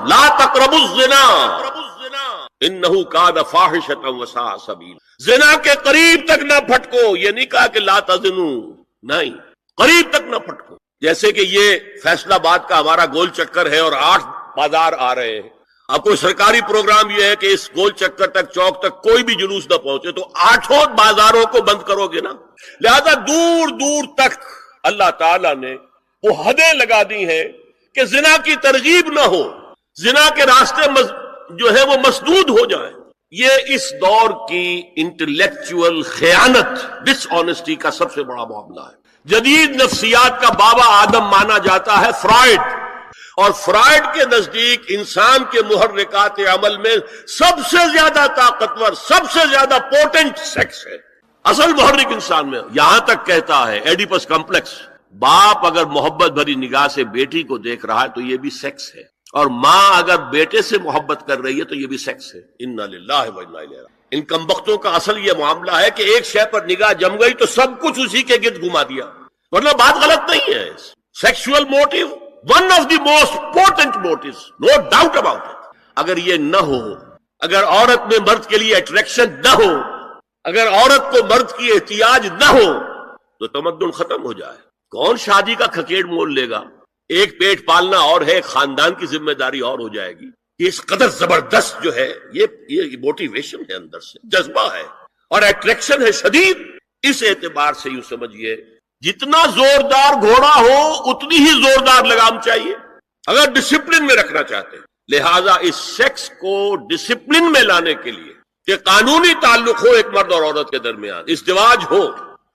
لا تقربوا الزنا انہ کان فاحشۃ وساء سبیلا، زنا کے قریب تک نہ پھٹکو، یہ نہیں کہا کہ لا تزنوا، نہیں، قریب تک نہ پھٹکو۔ جیسے کہ یہ فیصل آباد کا ہمارا گول چکر ہے اور 8 بازار آ رہے ہیں، اب کوئی سرکاری پروگرام یہ ہے کہ اس گول چکر تک، چوک تک کوئی بھی جلوس نہ پہنچے، تو 8 بازاروں کو بند کرو گے نا۔ لہذا دور دور تک اللہ تعالیٰ نے وہ حدیں لگا دی ہیں کہ زنا کی ترغیب نہ ہو، زنا کے راستے جو ہے وہ مسدود ہو جائیں۔ یہ اس دور کی انٹلیکچوئل خیانت، ڈس آنیسٹی کا سب سے بڑا معاملہ ہے۔ جدید نفسیات کا بابا آدم مانا جاتا ہے فرائڈ، اور فرائڈ کے نزدیک انسان کے محرکات عمل میں سب سے زیادہ طاقتور، سب سے زیادہ پوٹنٹ سیکس ہے، اصل محرک انسان میں۔ یہاں تک کہتا ہے ایڈیپس کمپلیکس، باپ اگر محبت بھری نگاہ سے بیٹی کو دیکھ رہا ہے تو یہ بھی سیکس ہے، اور ماں اگر بیٹے سے محبت کر رہی ہے تو یہ بھی سیکس ہے۔ انا للہ و انا الیہ راجعون۔ ان کمبختوں کا اصل یہ معاملہ ہے کہ ایک شے پر نگاہ جم گئی تو سب کچھ اسی کے گرد گھما دیا، ورنہ بات غلط نہیں ہے۔ Sexual motive one of the most important motives, no doubt about it. اگر یہ نہ ہو، اگر عورت میں مرد کے لیے اٹریکشن نہ ہو، اگر عورت کو مرد کی احتیاج نہ ہو تو تمدن ختم ہو جائے۔ کون شادی کا کھکیڑ مول لے گا؟ ایک پیٹ پالنا اور ہے، ایک خاندان کی ذمہ داری اور ہو جائے گی۔ اس قدر زبردست جو ہے یہ موٹیویشن ہے، اندر سے جذبہ ہے اور اٹریکشن ہے شدید۔ اس اعتبار سے یوں سمجھیے جتنا زوردار گھوڑا ہو اتنی ہی زوردار لگام چاہیے اگر ڈسپلن میں رکھنا چاہتے ہیں۔ لہذا اس سیکس کو ڈسپلن میں لانے کے لیے کہ قانونی تعلق ہو ایک مرد اور عورت کے درمیان، ازدواج ہو،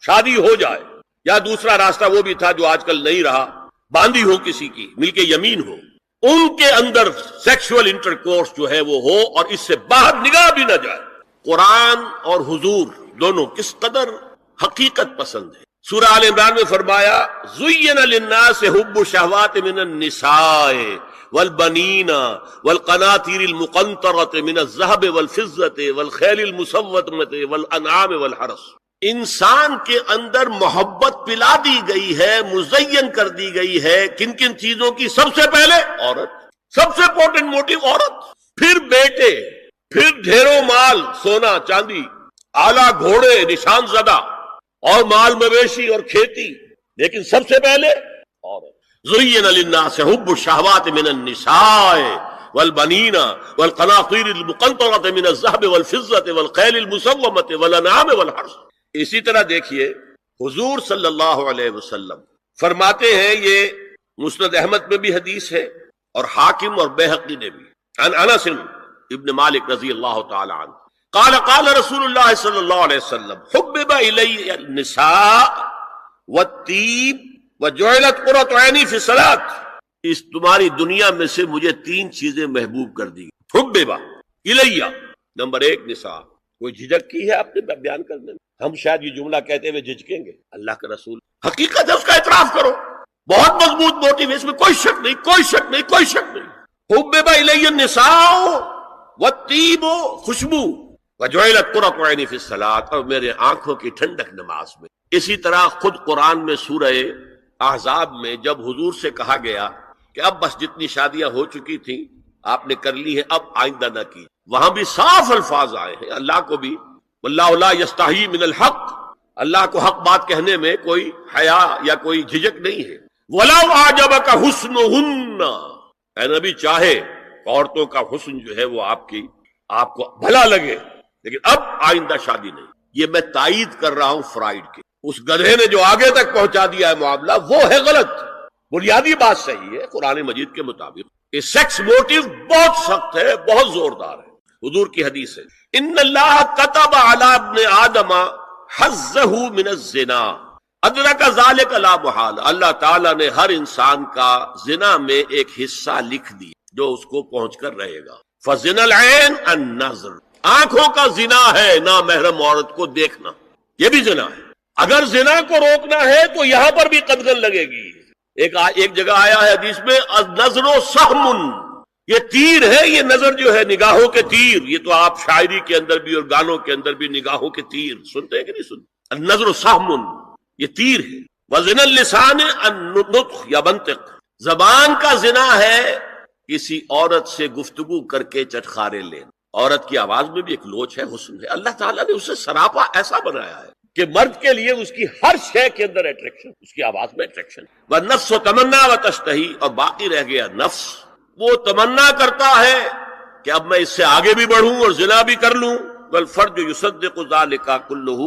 شادی ہو جائے، یا دوسرا راستہ وہ بھی تھا جو آج کل نہیں رہا، باندھی ہو کسی کی، مل کے یمین ہو، ان کے اندر سیکشول انٹرکورس جو ہے وہ ہو اور اس سے باہر نگاہ بھی نہ جائے۔ قرآن اور حضور دونوں کس قدر حقیقت پسند ہے۔ سورہ آل عمران میں فرمایا زُيِّنَ لِلنَّاسِ حُبُّ الشَّهَوَاتِ مِنَ النِّسَاءِ وَالْبَنِينَ وَالْقَنَاطِيرِ الْمُقَنطَرَةِ مِنَ الذَّهَبِ وَالْفِضَّةِ وَالْخَيْلِ الْمُسَوَّمَةِ وَالْأَنْعَامِ وَالْحَرْثِ۔ انسان کے اندر محبت پلا دی گئی ہے، مزین کر دی گئی ہے۔ کن کن چیزوں کی؟ سب سے پہلے عورت، سب سے امپورٹنٹ موٹیو عورت، پھر بیٹے، پھر ڈھیروں مال، سونا چاندی، اعلیٰ گھوڑے نشان زدہ، اور مال مویشی اور کھیتی، لیکن سب سے پہلے عورت۔ زُيِّنَ لِلنَّاسِ حُبُّ الشَّهَوَاتِ مِنَ النِّسَاءِ وَالْبَنِينَ وَالْقَنَاطِيرِ الْمُقَنطَرَةِ مِنَ الذَّهَبِ وَالْفِضَّةِ وَالْخَيْلِ الْمُسَوَّمَةِ وَالْأَنْعَامِ وَالْحَرْثِ۔ اسی طرح دیکھیے حضور صلی اللہ علیہ وسلم فرماتے ہیں، یہ مسند احمد میں بھی حدیث ہے اور حاکم اور بیہقی نے بھی، عن انس ابن مالک رضی اللہ تعالی عنہ قال قال رسول اللہ صلی اللہ علیہ وسلم حبب الی النساء والطیب وجعلت قرۃ عینی فی الصلاۃ۔ اس تمہاری دنیا میں سے مجھے 3 چیزیں محبوب کر دی۔ حببا الیہ، نمبر 1 نساء۔ کوئی جھجک کی ہے آپ نے بیان کرنے میں؟ ہم شاید یہ جملہ کہتے ہوئے جھجکیں گے؟ اللہ کا رسول حقیقت ہے، اس کا اعتراف کرو۔ بہت مضبوط موٹیو ہے، اس میں کوئی شک نہیں، کوئی شک نہیں، کوئی شک نہیں۔ حبب الی النساء والطیب، خوشبو، وجعلت قرۃ عینی فی الصلاۃ، اور میرے آنکھوں کی ٹھنڈک نماز میں۔ اسی طرح خود قرآن میں سورہ احزاب میں جب حضور سے کہا گیا کہ اب بس جتنی شادیاں ہو چکی تھیں آپ نے کر لی ہیں، اب آئندہ نہ کی، وہاں بھی صاف الفاظ آئے ہیں۔ اللہ کو بھی واللہ لا یستحیی من الحق، اللہ کو حق بات کہنے میں کوئی حیا یا کوئی جھجک نہیں ہے۔ وَلَوْ أَعْجَبَكَ حُسْنُهُنَّ، اے نبی چاہے عورتوں کا حسن جو ہے وہ آپ کو بھلا لگے، لیکن اب آئندہ شادی نہیں۔ یہ میں تائید کر رہا ہوں فرائڈ کے، اس گدھے نے جو آگے تک پہنچا دیا ہے معاملہ وہ ہے غلط۔ بنیادی بات صحیح ہے قرآن مجید کے مطابق، یہ سیکس موٹیو بہت سخت ہے، بہت زوردار ہے۔ حضور کی حدیث ہے ان اللہ کتب علی ابن آدم حظہ من الزنا ادرک ذلک لا محال۔ اللہ تعالیٰ نے ہر انسان کا زنا میں ایک حصہ لکھ دیا جو اس کو پہنچ کر رہے گا۔ فزنا العین النظر، آنکھوں کا زنا ہے نامحرم عورت کو دیکھنا، یہ بھی زنا ہے۔ اگر زنا کو روکنا ہے تو یہاں پر بھی قدغن لگے گی۔ ایک جگہ آیا ہے حدیث میں النظر سہم، یہ تیر ہے، یہ نظر جو ہے نگاہوں کے تیر، یہ تو آپ شاعری کے اندر بھی اور گانوں کے اندر بھی نگاہوں کے تیر سنتے ہیں کہ نہیں سنتے؟ النظر سہم، یہ تیر ہے۔ وزنا اللسان النطق یا منطق، زبان کا زنا ہے کسی عورت سے گفتگو کر کے چٹخارے لینا. عورت کی آواز میں بھی ایک لوچ ہے، حسن ہے. اللہ تعالیٰ نے اسے سراپا ایسا بنایا ہے کہ مرد کے لیے اس کی ہر شے کے اندر اٹریکشن، اس کی آواز میں اٹریکشن. والنفس تمنا وتشتہی، اور باقی رہ گیا نفس، وہ تمنا کرتا ہے کہ اب میں اس سے آگے بھی بڑھوں اور زنا بھی کر لوں. والفرج یصدق ذلک کلہ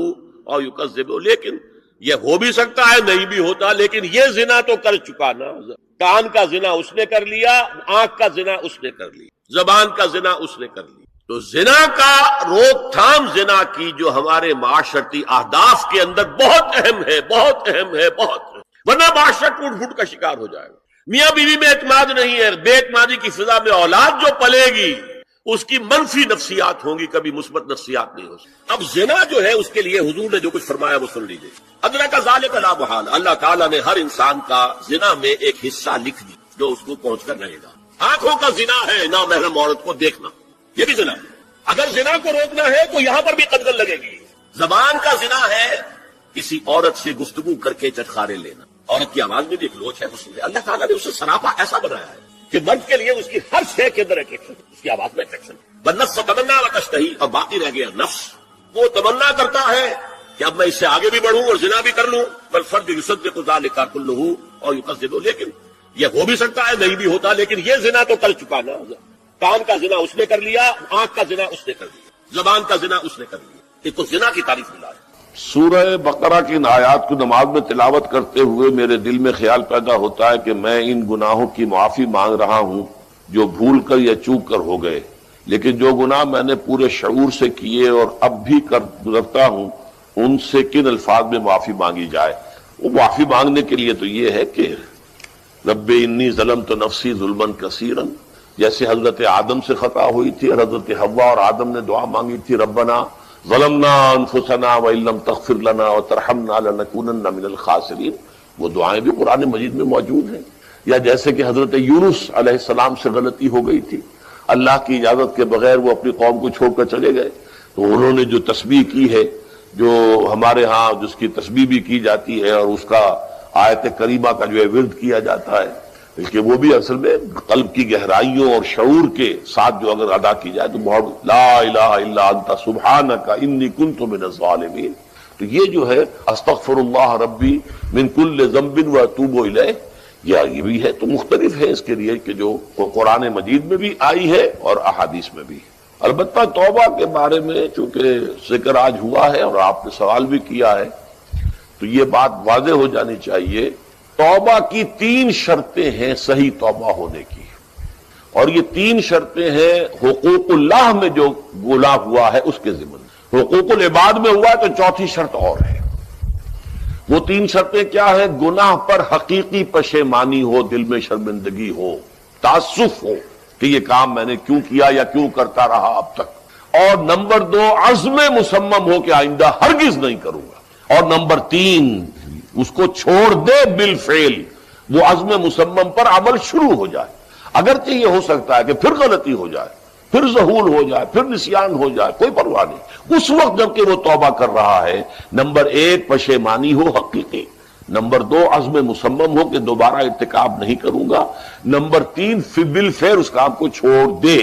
اور یکذب، لیکن یہ ہو بھی سکتا ہے نہیں بھی ہوتا، لیکن یہ زنا تو کر چکا نا. کان کا زنا اس نے کر لیا، آنکھ کا زنا اس نے کر لیا، زبان کا زنا اس نے کر لیا. تو زنا کا روک تھام، زنا کی جو ہمارے معاشرتی اہداف کے اندر بہت اہم ہے، بہت اہم ہے، بہت اہم. ورنہ معاشرہ ٹوٹ پھوٹ کا شکار ہو جائے گا. میاں بیوی میں اعتماد نہیں ہے، بے اعتمادی کی فضا میں اولاد جو پلے گی اس کی منفی نفسیات ہوں گی، کبھی مثبت نفسیات نہیں ہو سکتی. اب زنا جو ہے اس کے لیے حضور نے جو کچھ فرمایا وہ سن لیجیے. ادرک ذالک لا محال، اللہ تعالیٰ نے ہر انسان کا زنا میں ایک حصہ لکھ دی جو اس کو پہنچ کر رہے گا. آنکھوں کا زنا ہے نامحرم عورت کو دیکھنا، یہ بھی زنا ہے. اگر زنا کو روکنا ہے تو یہاں پر بھی قدغن لگے گی. زبان کا زنا ہے کسی عورت سے گفتگو کر کے چٹخارے لینا. عورت کی آواز میں بھی ایک لوچ ہے، حسن ہے. اللہ تعالیٰ نے اسے سراپا ایسا بنایا ہے کہ مرد کے لیے اس کی ہر شے کے اندر اٹریکشن، اس کی آواز میں اٹریکشن. والنفس تمنا وتشتہی، اور باقی رہ گیا نفس، وہ تمنا کرتا ہے کہ اب میں اس سے آگے بھی بڑھوں اور زنا بھی کر لوں. والفرج یصدق ذلک کلہ اور یکذب، لیکن یہ ہو بھی سکتا ہے نہیں بھی ہوتا، لیکن یہ زنا تو کر چکا نا. کان کا زنا اس نے کر لیا، آنکھ کا زنا اس نے کر لیا، زبان کا زنا اس نے کر لیا. یہ تو زنا کی تعریف ملا ہے. سورہ بقرہ کی ان آیات کو نماز میں تلاوت کرتے ہوئے میرے دل میں خیال پیدا ہوتا ہے کہ میں ان گناہوں کی معافی مانگ رہا ہوں جو بھول کر یا چوک کر ہو گئے، لیکن جو گناہ میں نے پورے شعور سے کیے اور اب بھی کر گزرتا ہوں ان سے کن الفاظ میں معافی مانگی جائے. وہ معافی مانگنے کے لیے تو یہ ہے کہ رب انی ظلمت نفسی ظلما کثیرا، جیسے حضرت آدم سے خطا ہوئی تھی اور حضرت حوا اور آدم نے دعا مانگی تھی ربنا ظلمنا انفسنا وان لم تغفر لنا وترحمنا لنکونن من الخاسرین. وہ دعائیں بھی قرآن مجید میں موجود ہیں. یا جیسے کہ حضرت یونس علیہ السلام سے غلطی ہو گئی تھی، اللہ کی اجازت کے بغیر وہ اپنی قوم کو چھوڑ کر چلے گئے، تو انہوں نے جو تسبیح کی ہے، جو ہمارے ہاں جس کی تسبیح بھی کی جاتی ہے اور اس کا آیت کریمہ کا جو ہے ورد کیا جاتا ہے، بلکہ وہ بھی اصل میں قلب کی گہرائیوں اور شعور کے ساتھ جو اگر ادا کی جائے تو بہت لا الہ الا انت سبحانک انی کنت من الظالمین. تو یہ جو ہے استغفر اللہ ربی من کل ذنب واتوب الیہ، یہ بھی ہے. تو مختلف ہے اس کے لیے کہ جو قرآن مجید میں بھی آئی ہے اور احادیث میں بھی. البتہ توبہ کے بارے میں چونکہ ذکر آج ہوا ہے اور آپ نے سوال بھی کیا ہے، تو یہ بات واضح ہو جانی چاہیے. توبہ کی 3 شرطیں ہیں صحیح توبہ ہونے کی، اور یہ 3 شرطیں ہیں حقوق اللہ میں جو گناہ ہوا ہے اس کے ضمن. حقوق العباد میں ہوا ہے تو 4تھی شرط اور ہے. وہ 3 شرطیں کیا ہے؟ گناہ پر حقیقی پشیمانی ہو، دل میں شرمندگی ہو، تعسف ہو کہ یہ کام میں نے کیوں کیا یا کیوں کرتا رہا اب تک. اور نمبر 2 عزم مصمم ہو کہ آئندہ ہرگز نہیں کروں گا. اور نمبر 3 اس کو چھوڑ دے بالفعل، وہ عزم مصمم پر عمل شروع ہو جائے. اگرچہ یہ ہو سکتا ہے کہ پھر غلطی ہو جائے، پھر ظہول ہو جائے، پھر نسیان ہو جائے، کوئی پرواہ نہیں. اس وقت جب کہ وہ توبہ کر رہا ہے، نمبر 1 پشیمانی ہو حقیقی، نمبر 2 عزم مصمم ہو کہ دوبارہ ارتکاب نہیں کروں گا، نمبر 3 بالفعل اس کام کو چھوڑ دے.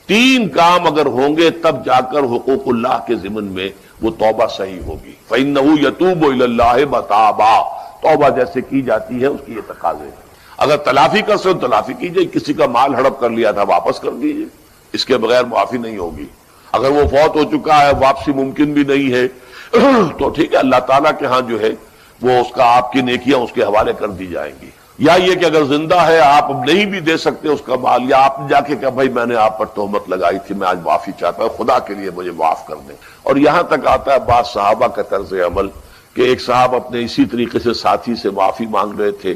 3 کام اگر ہوں گے تب جا کر حقوق اللہ کے ضمن میں وہ توبہ صحیح ہوگی. فَإِنَّهُ يَتُوبُ إِلَى اللَّهِ مَتَابًا، توبہ جیسے کی جاتی ہے اس کی یہ تقاضے ہیں. اگر تلافی کر سکو تلافی کیجئے، کسی کا مال ہڑپ کر لیا تھا واپس کر دیجئے، اس کے بغیر معافی نہیں ہوگی. اگر وہ فوت ہو چکا ہے، واپسی ممکن بھی نہیں ہے، تو ٹھیک ہے، اللہ تعالیٰ کے ہاں جو ہے وہ اس کا آپ کی نیکیاں اس کے حوالے کر دی جائیں گی. یا یہ کہ اگر زندہ ہے آپ نہیں بھی دے سکتے اس کا مال، یا آپ نے جا کے کہا بھائی میں نے آپ پر تہمت لگائی تھی، میں آج معافی چاہتا ہوں، خدا کے لیے مجھے معاف کر دیں. اور یہاں تک آتا ہے بعض صحابہ کا طرز عمل کہ ایک صاحب اپنے اسی طریقے سے ساتھی سے معافی مانگ رہے تھے،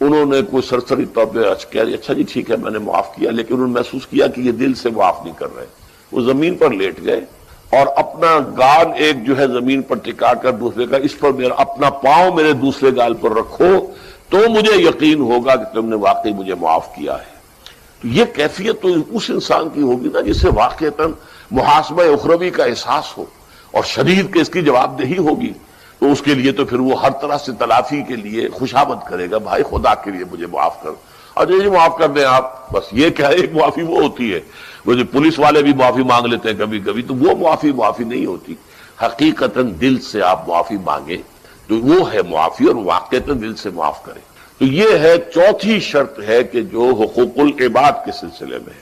انہوں نے کوئی سرسری طور پہ کہہ دیا اچھا جی ٹھیک ہے میں نے معاف کیا، لیکن انہوں نے محسوس کیا کہ یہ دل سے معاف نہیں کر رہے. وہ زمین پر لیٹ گئے اور اپنا گال ایک جو ہے زمین پر ٹکا کر دوسرے کا، اس پر میرا اپنا پاؤں میرے دوسرے گال پر رکھو تو مجھے یقین ہوگا کہ تم نے واقعی مجھے معاف کیا ہے. تو یہ کیفیت تو اس انسان کی ہوگی نا جسے واقعتاً محاسبہ اخروی کا احساس ہو اور شدید کہ اس کی جواب دہی ہوگی. تو اس کے لیے تو پھر وہ ہر طرح سے تلافی کے لیے خوشامد کرے گا، بھائی خدا کے لیے مجھے معاف کر. اچھا جی معاف کر دیں آپ، بس یہ کیا ہے، ایک معافی وہ ہوتی ہے، وہ جو پولیس والے بھی معافی مانگ لیتے ہیں کبھی کبھی، تو وہ معافی نہیں ہوتی، حقیقتاً دل سے آپ معافی مانگیں تو وہ ہے معافی، اور واقعتاً دل سے معاف کریں۔ تو یہ ہے چوتھی شرط ہے کہ جو حقوق العباد کے سلسلے میں ہے،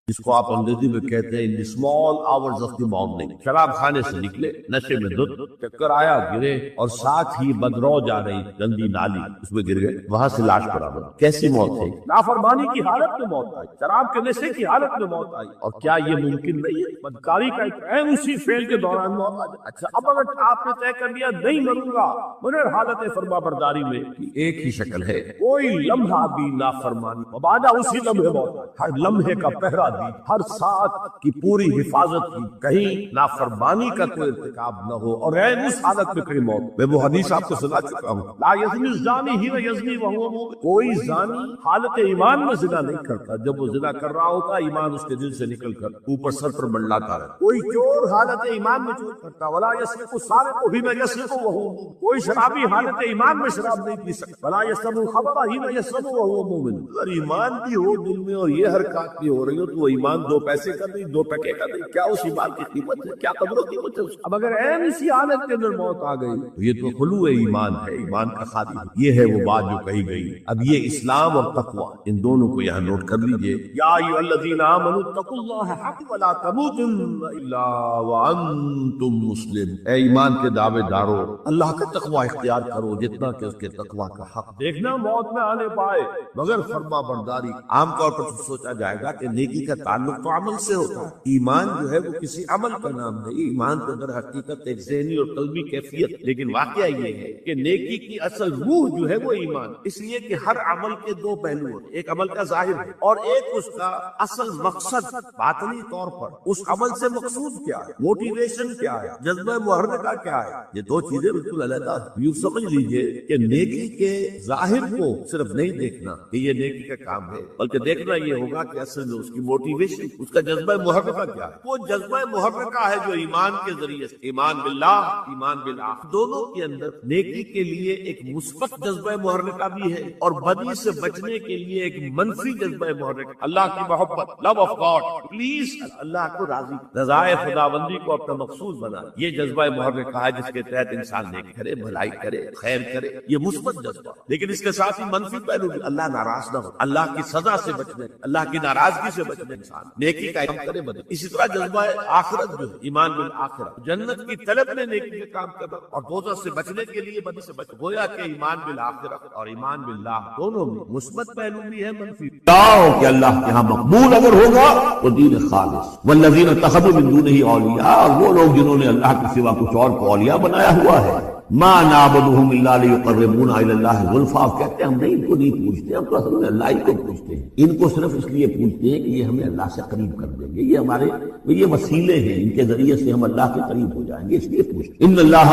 جس کو آپ انگریزی میں کہتے ہیں the small hours of the morning۔ شراب خانے سے نکلے، نشے میں دھت، چکر آیا، گرے، اور ساتھ ہی بدرو جا رہی گندی نالی، اس میں گر گئے، وہاں سے لاش برآمد۔ کیسی موت ہے؟ نافرمانی کی حالت میں موت آئی، شراب کے نشے کی حالت میں موت آئی۔ اور کیا یہ ممکن نہیں ہے؟ بدکاری کا ایک عین اسی فعل کے دوران موت آ جائے۔ اچھا، اب اگر آپ نے طے کر لیا نہیں مروں گا مگر حالت فرما برداری میں، ایک ہی شکل ہے، کوئی لمحہ بھی نافرمانی، مبادا اسی لمحے موت آئی، ہر لمحے کا پہرا دی، ہر ساتھ کی پوری حفاظت کی، کہیں نافرمانی کا کوئی ارتکاب نہ ہو، اور عین اس حالت میں کہیں موت۔ میں وہ حدیث آپ کو سنا چکا ہوں، لا یزنی الزانی حین یزنی وہو مؤمن، کوئی زانی حالت ایمان میں زنا نہیں کرتا، جب وہ زنا کر رہا ہوتا ایمان اس کے دل سے نکل کر اوپر سر پر منڈلاتا ہے۔ کوئی چور حالت ایمان میں چور کرتا، ولا یسرق السارق حین یسرق وہو مؤمن، کوئی شرابی حالت ایمان میں شراب نہیں پی سکتا، ولا یشرب الخمر حین یشرب وہو مؤمن۔ اگر ایمان بھی ہو دل میں اور یہ حرکات بھی ہو رہی ہو تو وہ ایمان دو پیسے کا نہیں، دو ٹکے کا نہیں، کیا اس ایمان کی قیمت ہے، کیا قدر و قیمت ہے اس کی؟ اب اگر عین اسی حالت کے اندر موت آ گئی تو یہ تو خلوع ایمان ہے، ایمان کا خالی ہے۔ یہ ہے وہ بات جو کہی گئی۔ اب یہ اسلام اور تقوی، ان دونوں کو یہاں نوٹ کر لیجئے۔ یا ایھا الذین آمنوا اتقوا اللہ حق ولا تموتن الا وانتم مسلمون، اے ایمان کے دعوے دارو، اللہ کا تقوی اختیار کرو جتنا کہ اس کے تقوی کا حق۔ دیکھنا موت میں آنے پائے مگر فرما برداری۔ عام طور پر سوچا جائے گا کہ نیکی کا تعلق تو عمل سے ہوتا ہے، ایمان جو ہے وہ کسی عمل کا نام نہیں، ایمان تو در حقیقت ایک ذہنی اور قلبی کیفیت، لیکن واقعہ یہ ہے کہ نیکی کی اصل روح جو ہے وہ ایمان، اس لیے کہ ہر عمل کے دو پہلو ہیں، ایک عمل کا ظاہر ہے اور ایک اس کا اصل مقصد باطنی طور پر اس عمل سے مقصود کیا ہے، موٹیویشن کیا ہے، جذبہ محرکہ کیا ہے، یہ دو چیزیں بالکل علیحدہ ہیں۔ یوں سمجھ لیجئے کہ نیکی کے ظاہر کو صرف نہیں دیکھنا کہ یہ نیکی کا کام ہے، بلکہ دیکھنا یہ ہوگا کہ اصل میں اس کی موٹیویشن، اس کا جذبہ محرکہ کیا ہے۔ وہ جذبہ محرکہ ہے جو ایمان کے ذریعے سے، ایمان باللہ، ایمان بالآخرہ، دونوں کے اندر نیکی کے لیے ایک مثبت جذبہ محرکہ بھی ہے اور بدی سے بچنے کے لیے ایک منفی جذبہ محرکہ، اللہ کی محبت، لو آف گاڈ، پلیز اللہ کو راضی، رضائے خداوندی کو اپنا مقصود بنا، یہ جذبہ محرکہ ہے جس کے تحت انسان نیک کرے، بھلائی کرے، خیر کرے، یہ مثبت جذبہ۔ لیکن اس کے ساتھ ہی منفی پہلو بھی، اللہ ناراض نہ ہو، اللہ کی سزا سے بچنے، اللہ کی ناراضگی سے بچنے، انسان نیکی کا کام کرے بدی۔ اسی طرح جذبہ آخرت جو ہے، ایمان بالآخرہ، جنت کی طلب میں نیکی کا کام کرنا اور دوزخ سے بچنے کے لیے بدی سے بچنا، گویا کہ ایمان بالآخرہ اور ایمان باللہ دونوں میں مثبت پہلو بھی ہے، منفی بھی۔ کہ اللہ کے ہاں مقبول اگر ہوگا وہ دین خالص، والذین اتخذوا من دونہ اولیاء، اور وہ لوگ جنہوں نے اللہ کے سوا کچھ اور کو اولیاء بنایا ہوا ہے، ما نعبدهم الا ليقربونا الى الله زلفا، کہتے ہیں ہم نہیں ان کو نہیں پوچھتے، ہم تو اصل میں اللہ ہی کو پوچھتے ہیں، ان کو صرف اس لیے پوچھتے ہیں کہ یہ ہمیں اللہ سے قریب کر دیں گے، یہ ہمارے یہ وسیلے ہیں، ان کے ذریعے سے ہم اللہ کے قریب ہو جائیں گے، اس لیے پوچھتے ہیں۔ ان اللہ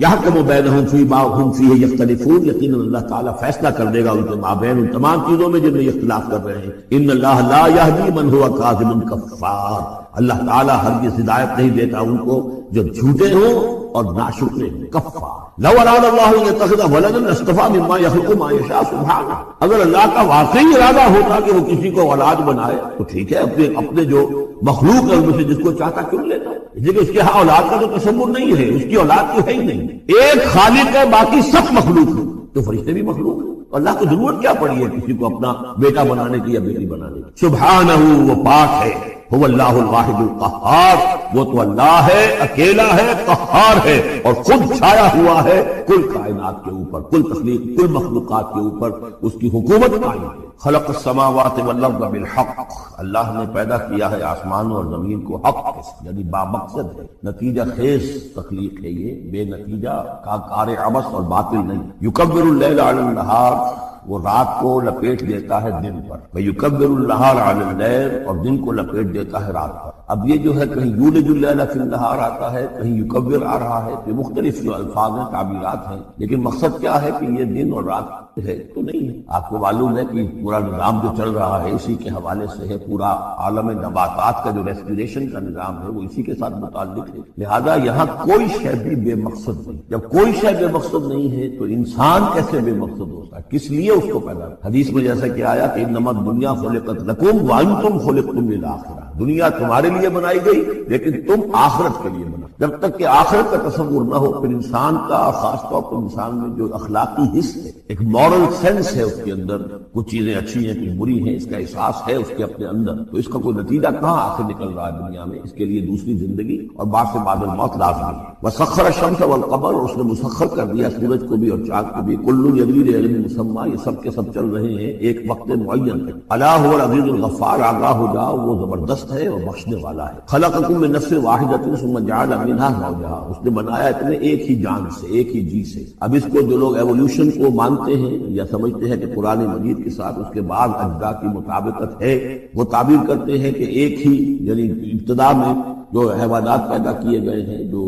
یحکم بینہم فیما هم فیہ یختلفون، یقیناً اللہ تعالیٰ فیصلہ کر دے گا ان کے مابین ان تمام چیزوں میں جن میں اختلاف کر رہے ہیں۔ ان اللہ لا یہدی من هو کاذب کفار، اللہ تعالیٰ ہرگز ہدایت نہیں دیتا ان کو جو جھوٹے ہوں اور ناشکرے ہوں، کفار۔ لو اراد اللہ ان یتخذ ولدا لاصطفى مما يخلق ما يشاء سبحانہ، اگر اللہ کا واقعی ارادہ ہوتا کہ وہ کسی کو اولاد بنائے تو ٹھیک ہے، اپنے جو مخلوق ہے ان میں سے جس کو چاہتا کیوں لیتا، لیکن اس کے ہاں اولاد کا تو تصور نہیں ہے، اس کی اولاد تو ہے ہی نہیں، ایک خالق ہے باقی سب مخلوق ہے، تو فرشتے بھی مخلوق ہیں، اللہ کو ضرورت کیا پڑی ہے کسی کو اپنا بیٹا بنانے کی یا بیٹی بنانے کی؟ سبحانہ، وہ پاک ہے، هو اللہ الواحد القہار، وہ تو اللہ ہے، اکیلا ہے، قہار ہے، اور خود چھایا ہوا ہے کل کائنات کے اوپر، کل تخلیق، کل مخلوقات کے اوپر اس کی حکومت قائم ہے۔ خلق السماوات والارض بالحق، اللہ نے پیدا کیا ہے آسمانوں اور زمین کو حق کے ساتھ، یعنی بامقصد ہے، نتیجہ خیز تخلیق ہے، یہ بے نتیجہ کار عبث اور باطل نہیں۔ یکبر اللیل علی النہار، وہ رات کو لپیٹ دیتا ہے دن پر، وَيُكَبِّرُ النَّهَارَ عَلَى اللَّيْلِ، اور دن کو لپیٹ دیتا ہے رات پر۔ اب یہ جو ہے کہیں یولج اللیل فی النہار آتا ہے، کہیں یکور آ رہا ہے، تو مختلف جو الفاظ ہیں تعبیرات ہیں، لیکن مقصد کیا ہے کہ یہ دن اور رات ہے تو نہیں ہے۔ آپ کو معلوم ہے کہ پورا نظام جو چل رہا ہے اسی کے حوالے سے ہے، پورا عالم نباتات کا جو ریسپیریشن کا نظام ہے وہ اسی کے ساتھ متعلق ہے، لہذا یہاں کوئی شے بھی بے مقصد نہیں۔ جب کوئی شے بے مقصد نہیں ہے تو انسان کیسے بے مقصد ہوتا ہے؟ کس لیے اس کو پیدا؟ حدیث میں جیسا کہ آیا کہ انما الدنیا خلقت لکم وانتم خلقتم للآخرہ، دنیا تمہارے لیے بنائی گئی لیکن تم آخرت کے لیے بنا۔ جب تک کہ آخرت کا تصور نہ ہو پھر انسان کا، خاص طور پر انسان میں جو اخلاقی حص ہے، ایک مورل سینس ہے، اس کے اندر کچھ چیزیں اچھی ہیں کچھ بری ہیں، اس کا احساس ہے اس کے اپنے اندر، تو اس کا کوئی نتیجہ کہاں آخر نکل رہا ہے دنیا میں؟ اس کے لیے دوسری زندگی اور بعد سے بعد الموت لازمی ہے۔ وسخر الشمس والقمر، اور اس نے مسخر کر دیا سورج کو بھی اور چاند کو بھی، کل یجری لأجل مسمى، یہ سب کے سب چل رہے ہیں ایک وقت معین تک۔ الا هو العزیز الغفار، آگاہ ہو جاؤ وہ زبردست ہے اور بخشنے والا ہے۔ خلقکم من نفس واحدۃ ثم جعل منها زوجها، اس نے بنایا تمہیں ایک ہی جان سے، ایک ہی جی سے۔ اب اس کو جو لوگ ایولیوشن کو مانتے ہیں یا سمجھتے ہیں کہ قرآن مجید کے ساتھ اس کے بعد اجزاء کی مطابقت ہے، وہ تعبیر کرتے ہیں کہ ایک ہی، یعنی ابتدا میں جو حیوانات پیدا کیے گئے ہیں، جو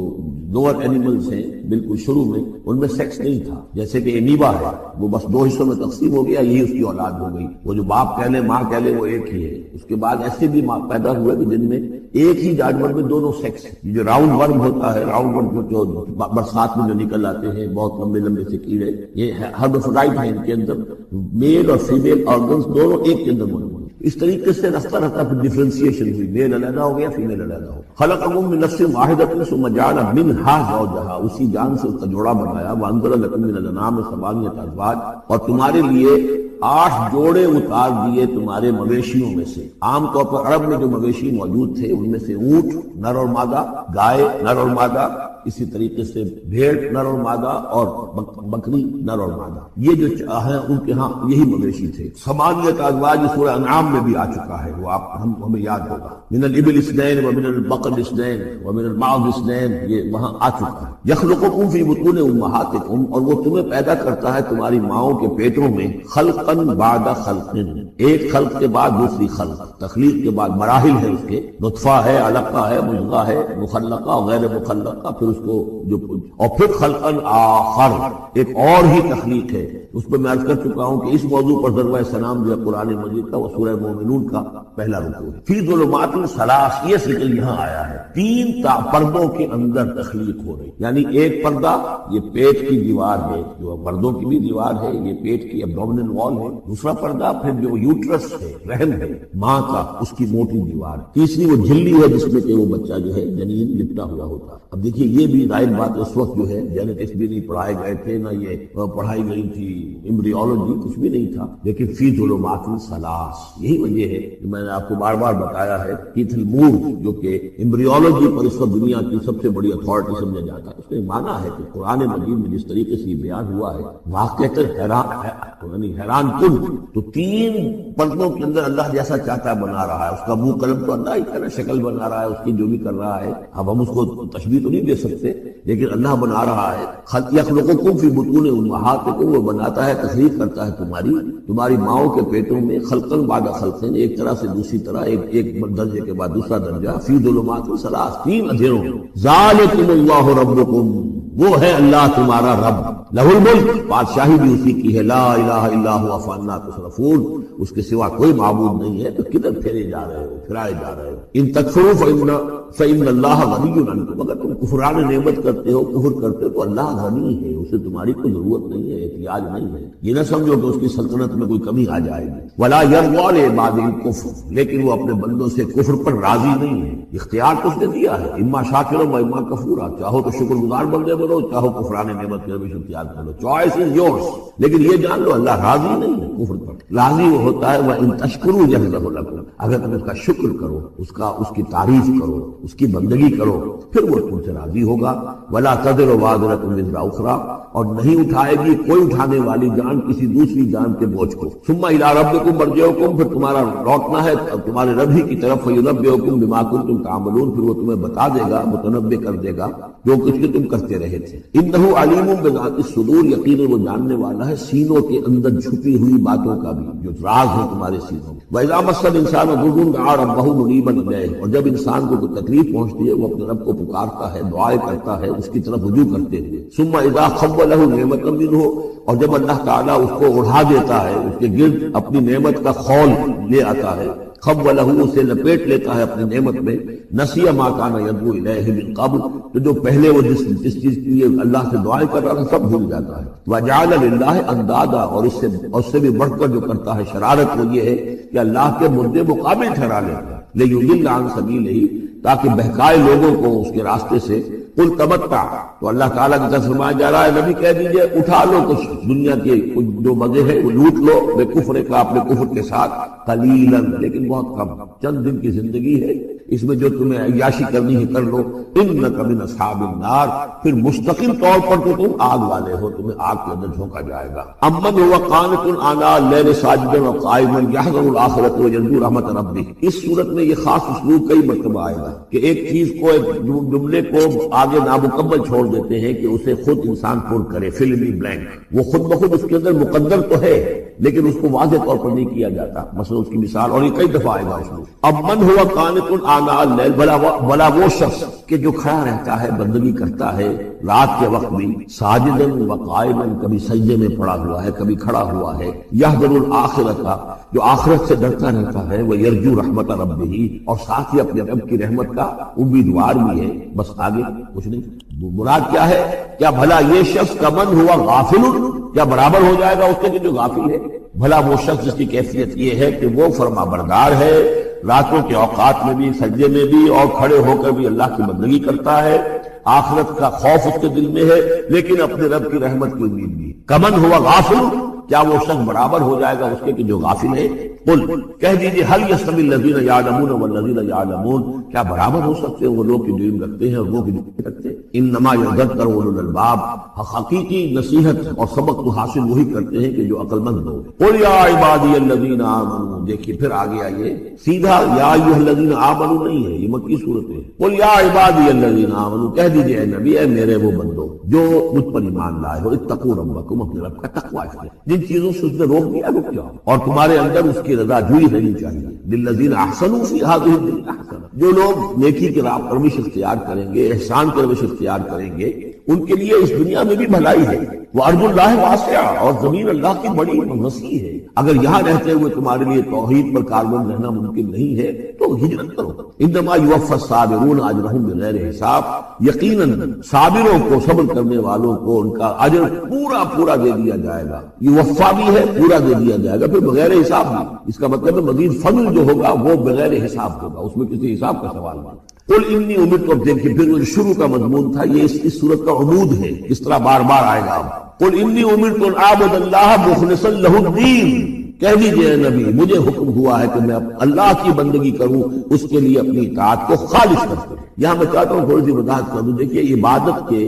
لوور اینیملز ہیں بالکل شروع میں، ان میں سیکس نہیں تھا، جیسے کہ امیبا ہے وہ بس 2 حصوں میں تقسیم ہو گیا، یہی اس کی اولاد ہو گئی، وہ جو باپ کہہ لے ماں کہہ لے وہ ایک ہی ہے۔ اس کے بعد ایسے بھی پیدا ہوئے کہ جن میں ایک ہی جانور میں دونوں سیکس، یہ جو راؤنڈ ورم ہوتا ہے، راؤنڈ ورم جو برسات میں جو نکل آتے ہیں بہت لمبے لمبے سے کیڑے، یہ ہرمافرڈائٹ ہیں، ان کے اندر میل اور فیمیل آرگنز دونوں ایک کے اندر موجود ہیں۔ اس طریقے سے رفتہ رفتہ پھر ڈیفرینسیشن ہوئی، میل علیحدہ ہو گیا، فیمیل علیحدہ ہو۔ خلقکم من نفس واحدۃ ثم جعل منها زوجها، اسی جان سے اس کا جوڑا بنایا۔ وانزل لکم من الانعام ثمانیۃ ازواج، اور تمہارے لیے 8 جوڑے اتار دیے تمہارے مویشیوں میں سے۔ عام طور پر عرب میں جو مویشی موجود تھے ان میں سے اونٹ نر اور مادہ، گائے نر اور مادہ، اسی طریقے سے بھیڑ نر اور مادہ، اور بکری نر اور مادہ، یہ جو ہیں ان کے ہاں یہی مویشی تھے۔ ثمانیۃ ازواج سورہ انعام میں بھی آ چکا ہے، وہ ہمیں یاد ہوگا۔ من الابل اثنین ومن البقر اثنین ومن المعز اثنین، یہ وہاں آ چکا ہے۔ یخلقکم فی بطون امہاتکم، اور وہ تمہیں پیدا کرتا ہے تمہاری ماؤں کے پیٹوں میں، خلقا بعد خلق، ایک خلق کے بعد دوسری خلق، تخلیق کے بعد مراحل ہے اس کے، نطفہ ہے، علقہ ہے، مضغہ ہے، مخلقہ غیر مخلقہ، پھر اس کو جو، اور پھر خلقا آخر، ایک اور ہی تخلیق ہے۔ اس پہ میں عرض کر چکا ہوں کہ اس موضوع پر ضربہ سلام جو ہے قرآن مجید کا وہ سورہ مومنون کا پہلا رکوع ہے۔ فی ظلمات ثلاث، یہ ذکر یہاں آیا ہے، 3 پردوں کے اندر تخلیق ہو رہی، یعنی ایک پردہ یہ پیٹ کی دیوار ہے، جو مردوں کی بھی دیوار ہے، یہ پیٹ کی ایبڈومینل وال ہے، دوسرا پردہ پھر جو یوٹرس ہے، رحم ہے ماں کا، اس کی موٹی دیوار، تیسری وہ جھلی ہے جس میں کہ وہ بچہ جو ہے جنین لپٹا ہوا ہوتا ہے۔ اب دیکھیے یہ بھی ظاہر بات اس وقت جو ہے جینیٹکس بھی نہیں پڑھائے گئے تھے، نہ یہ پڑھائی گئی تھی ایمبریولوجی، کچھ بھی نہیں تھا، لیکن فی ظلمات ثلاث، یہی وجہ ہے کہ میں نے آپ کو بار بار بتایا ہے، کیتھل مور جو کہ ایمبریولوجی پر اس وقت دنیا کی سب سے بڑی اتھارٹی سمجھا جاتا ہے، اس نے مانا ہے کہ قرآن مجید میں جس طریقے سے یہ بیان ہوا ہے واقعتاً حیران کن، تو 3 پردوں کے اندر اللہ جیسا چاہتا بنا رہا ہے، اس کا منہ قلم تو اللہ ہی کر شکل بنا رہا ہے، اس کی جو بھی کر رہا ہے، اب ہم اس کو تشبیہ تو نہیں دے سکتے، لیکن اللہ بنا رہا ہے۔ یخلقکم فی بطون امہاتکم، وہ بناتا ہے، تخلیق کرتا ہے تمہاری ماؤں کے پیٹوں میں، خلقا بعد خلق، ایک طرح سے دوسری طرح، ایک درجے کے بعد دوسرا درجہ، فی ظلمات ثلاث، 3 اندھیروں میں۔ ذالکم اللہ ربکم، وہ ہے اللہ تمہارا رب، لہ الملک، بادشاہی بھی اسی کی ہے، لا الہ الا هو فانا تصرفون، اس کے سوا کوئی معبود نہیں ہے، تو کدھر پھیرے جا رہے ہو، پھرائے جا رہے ہو۔ ان تکفروا فإن اللہ غنی عنکم، اگر تم کفران نعمت کرتے ہو، کفر کرتے ہو، تو اللہ غنی ہے، اسے تمہاری کوئی ضرورت نہیں ہے، احتیاج نہیں ہے، یہ نہ سمجھو کہ اس کی سلطنت میں کوئی کمی آ جائے گی۔ ولا یرضی لعباده الکفر، لیکن وہ اپنے بندوں سے کفر پر راضی نہیں ہے، اختیار تو اس نے دیا ہے، اما شاکرا و اما کفورا، چاہو تو شکر گزار بندے بنو، چاہو کفران نعمت کے روش اختیار کرو، چوائس از یورس، لیکن یہ جان لو اللہ راضی نہیں ہے کفر پر، راضی وہ ہوتا ہے وَإِن تشکروا یغفر لکم، اگر تم اس کا شکر کرو، اس کی تعریف کرو، اس کی بندگی کرو، پھر وہ تم سے راضی ہوگا۔ ولا تزر وازرۃ وزر اخری، اور نہیں اٹھائے گی کوئی اٹھانے والی جان کسی دوسری جان کے بوجھ کو. ثم الی ربکم مرجعکم، پھر تمہارا لوٹنا ہے تمہارے رب ہی کی طرف. فینبئکم بما کنتم تعملون، پھر وہ تمہیں بتا دے گا، متنبع کر دے گا جو کچھ کہ تم کرتے رہے تھے. انہ علیم بذات الصدور، یقیناً وہ جاننے والا ہے سینوں کے اندر چھپی ہوئی باتوں کا بھی، جو راز ہے تمہارے سینوں میں. وَإِذَا مَسَّ الْإِنسَانَ ضُرٌّ دَعَا رَبَّهُ مُنِيبًا إِلَيْهِ، اور جب انسان کو کوئی تکلیف پہنچتی ہے وہ اپنے رب کو پکارتا ہے، دعائیں کرتا ہے اس کی طرف رجوع کرتے ہوئے. ثم اذا خوله نعمة منه، اور جب اللہ تعالیٰ اس کو اڑا دیتا ہے، اس کے گرد اپنی نعمت کا خول لے آتا ہے، خوله اسے لپیٹ لیتا ہے اپنی نعمت میں. نسی ما کان یدعو الیہ من قبل، تو جو پہلے وہ جس چیز کے لیے اللہ سے دعائیں کر رہا تھا سب بھول جاتا ہے. وجعل للہ اندادا، اور اس سے بھی بڑھ کر جو کرتا ہے شرارت وہ یہ ہے کہ اللہ کے مدے مقابل ٹھہرا لیتا ہے. لیضل عن سبیلہ، تاکہ بہکائے لوگوں کو اس کے راستے سے. قل تمتع، تو اللہ تعالیٰ کی طرف فرمایا جا رہا ہے نبی کہہ دیجئے اٹھا لو کچھ دنیا کے جو مزے ہیں وہ لوٹ لو بے کفر کا، اپنے کفر کے ساتھ. قلیلا، لیکن بہت کم، چند دن کی زندگی ہے، اس میں جو تمہیں عیاشی کرنی ہے کر لو. انک من اصحاب النار، پھر مستقل طور پر تو تم آگ والے ہو، تمہیں آگ کے اندر جھونکا جائے گا. امن هو قانت آناء اللیل ساجدا وقائما یحذر الآخرۃ ویرجو رحمۃ ربہ. اس صورت میں یہ خاص اسلوب کئی مرتبہ آئے گا کہ ایک چیز کو، ایک جملے کو آگے نامکمل چھوڑ دیتے ہیں کہ اسے خود انسان پر کرے، فل ان دی بلینک. وہ خود بخود اس کے اندر مقدر تو ہے لیکن اس کو واضح طور پر نہیں کیا جاتا. مثلا اس کی مثال، اور یہ کئی دفعہ آئے گا اس میں. اب من ہوا قانت آناء اللیل، بھلا وہ شخص کہ جو کھڑا رہتا ہے، بندگی کرتا ہے رات کے وقت بھی، ساجدا وقائما، کبھی سجدے میں پڑا ہوا ہے کبھی کھڑا ہوا ہے. یحذر الآخرۃ، جو آخرت سے ڈرتا رہتا ہے. وہ یرجو رحمت ربہ، اور ساتھ ہی اپنے رب کی رحمت کا امیدوار بھی ہے. بس آگے کچھ نہیں. مراد کیا ہے؟ کیا بھلا یہ شخص کا من ہوا غافل، کیا برابر ہو جائے گا اس کے جو غافل ہے؟ بھلا وہ شخص جس کی کیفیت یہ ہے کہ وہ فرما بردار ہے، راتوں کے اوقات میں بھی، سجدے میں بھی، اور کھڑے ہو کر بھی اللہ کی بندگی کرتا ہے، آخرت کا خوف اس کے دل میں ہے، لیکن اپنے رب کی رحمت کی امید بھی. کمن ہوا غافل، کیا وہ شخص برابر ہو جائے گا اس کے کہ جو غافل ہے؟ قل، کہہ دیجئے هل يستوي الذين يعلمون والذين يعلمون، کیا برابر ہو سکتے ہیں وہ لوگ جو علم رکھتے ہیں اور وہ جو نہیں رکھتے؟ انما يذكر اولو الالباب، حقیقی نصیحت اور سبق تو حاصل وہی کرتے ہیں کہ جو عقل مند لوگ. قل یا عبادی الذین آمنوا، دیکھیے پھر آگے آئیے، سیدھا یا ایھا الذین آمنوا نہیں ہے، یہ مکی صورت ہے. قل یا عبادی الذین آمنوا، کہہ دیجئے اے نبی، اے میرے وہ بندو جو مجھ پر ایمان لائے ہو، اتقوا ربکم، اپنے رب کا تقوی اختیار. جن چیزوں سے اس نے روک دیا رک جاؤ، اور تمہارے اندر اس کی رضا جوئی رہنی چاہیے. للذین احسنوا فی هذه الدنیا حسنہ، جو لوگ نیکی کی راہ پر روش اختیار کریں گے، احسان کی روش اختیار کریں گے، ان کے لیے اس دنیا میں بھی بھلائی ہے. وارض اللہ واسعہ، اور زمین اللہ کی بڑی وسیع ہے. اگر یہاں رہتے ہوئے تمہارے لیے توحید پر کاربند رہنا ممکن نہیں ہے تو ہجرت کرو. انما یوفی الصابرون اجرهم بغیر حساب، یقیناً صابروں کو، صبر کرنے والوں کو ان کا اجر پورا پورا دے دیا جائے گا. یوفا بھی ہے، پورا دے دیا جائے گا، پھر بغیر حساب بھی. اس کا مطلب ہے مزید فضل جو ہوگا وہ بغیر حساب ہوگا، اس میں کسی حساب کا سوال نہیں. قل انی امرت، اب دیکھیے پھر شروع کا مضمون تھا، یہ اس صورت کا عمود ہے، اس طرح بار بار آئے گا. قل انی امرت ان اعبد اللہ مخلصا لہ الدین، کہہ دیجئے نبی مجھے حکم ہوا ہے کہ میں اللہ کی بندگی کروں، اس کے لیے اپنی اطاعت کو خالص کروں. یہاں میں چاہتا ہوں تھوڑی سی وضاحت کر دوں. دیکھیے عبادت کے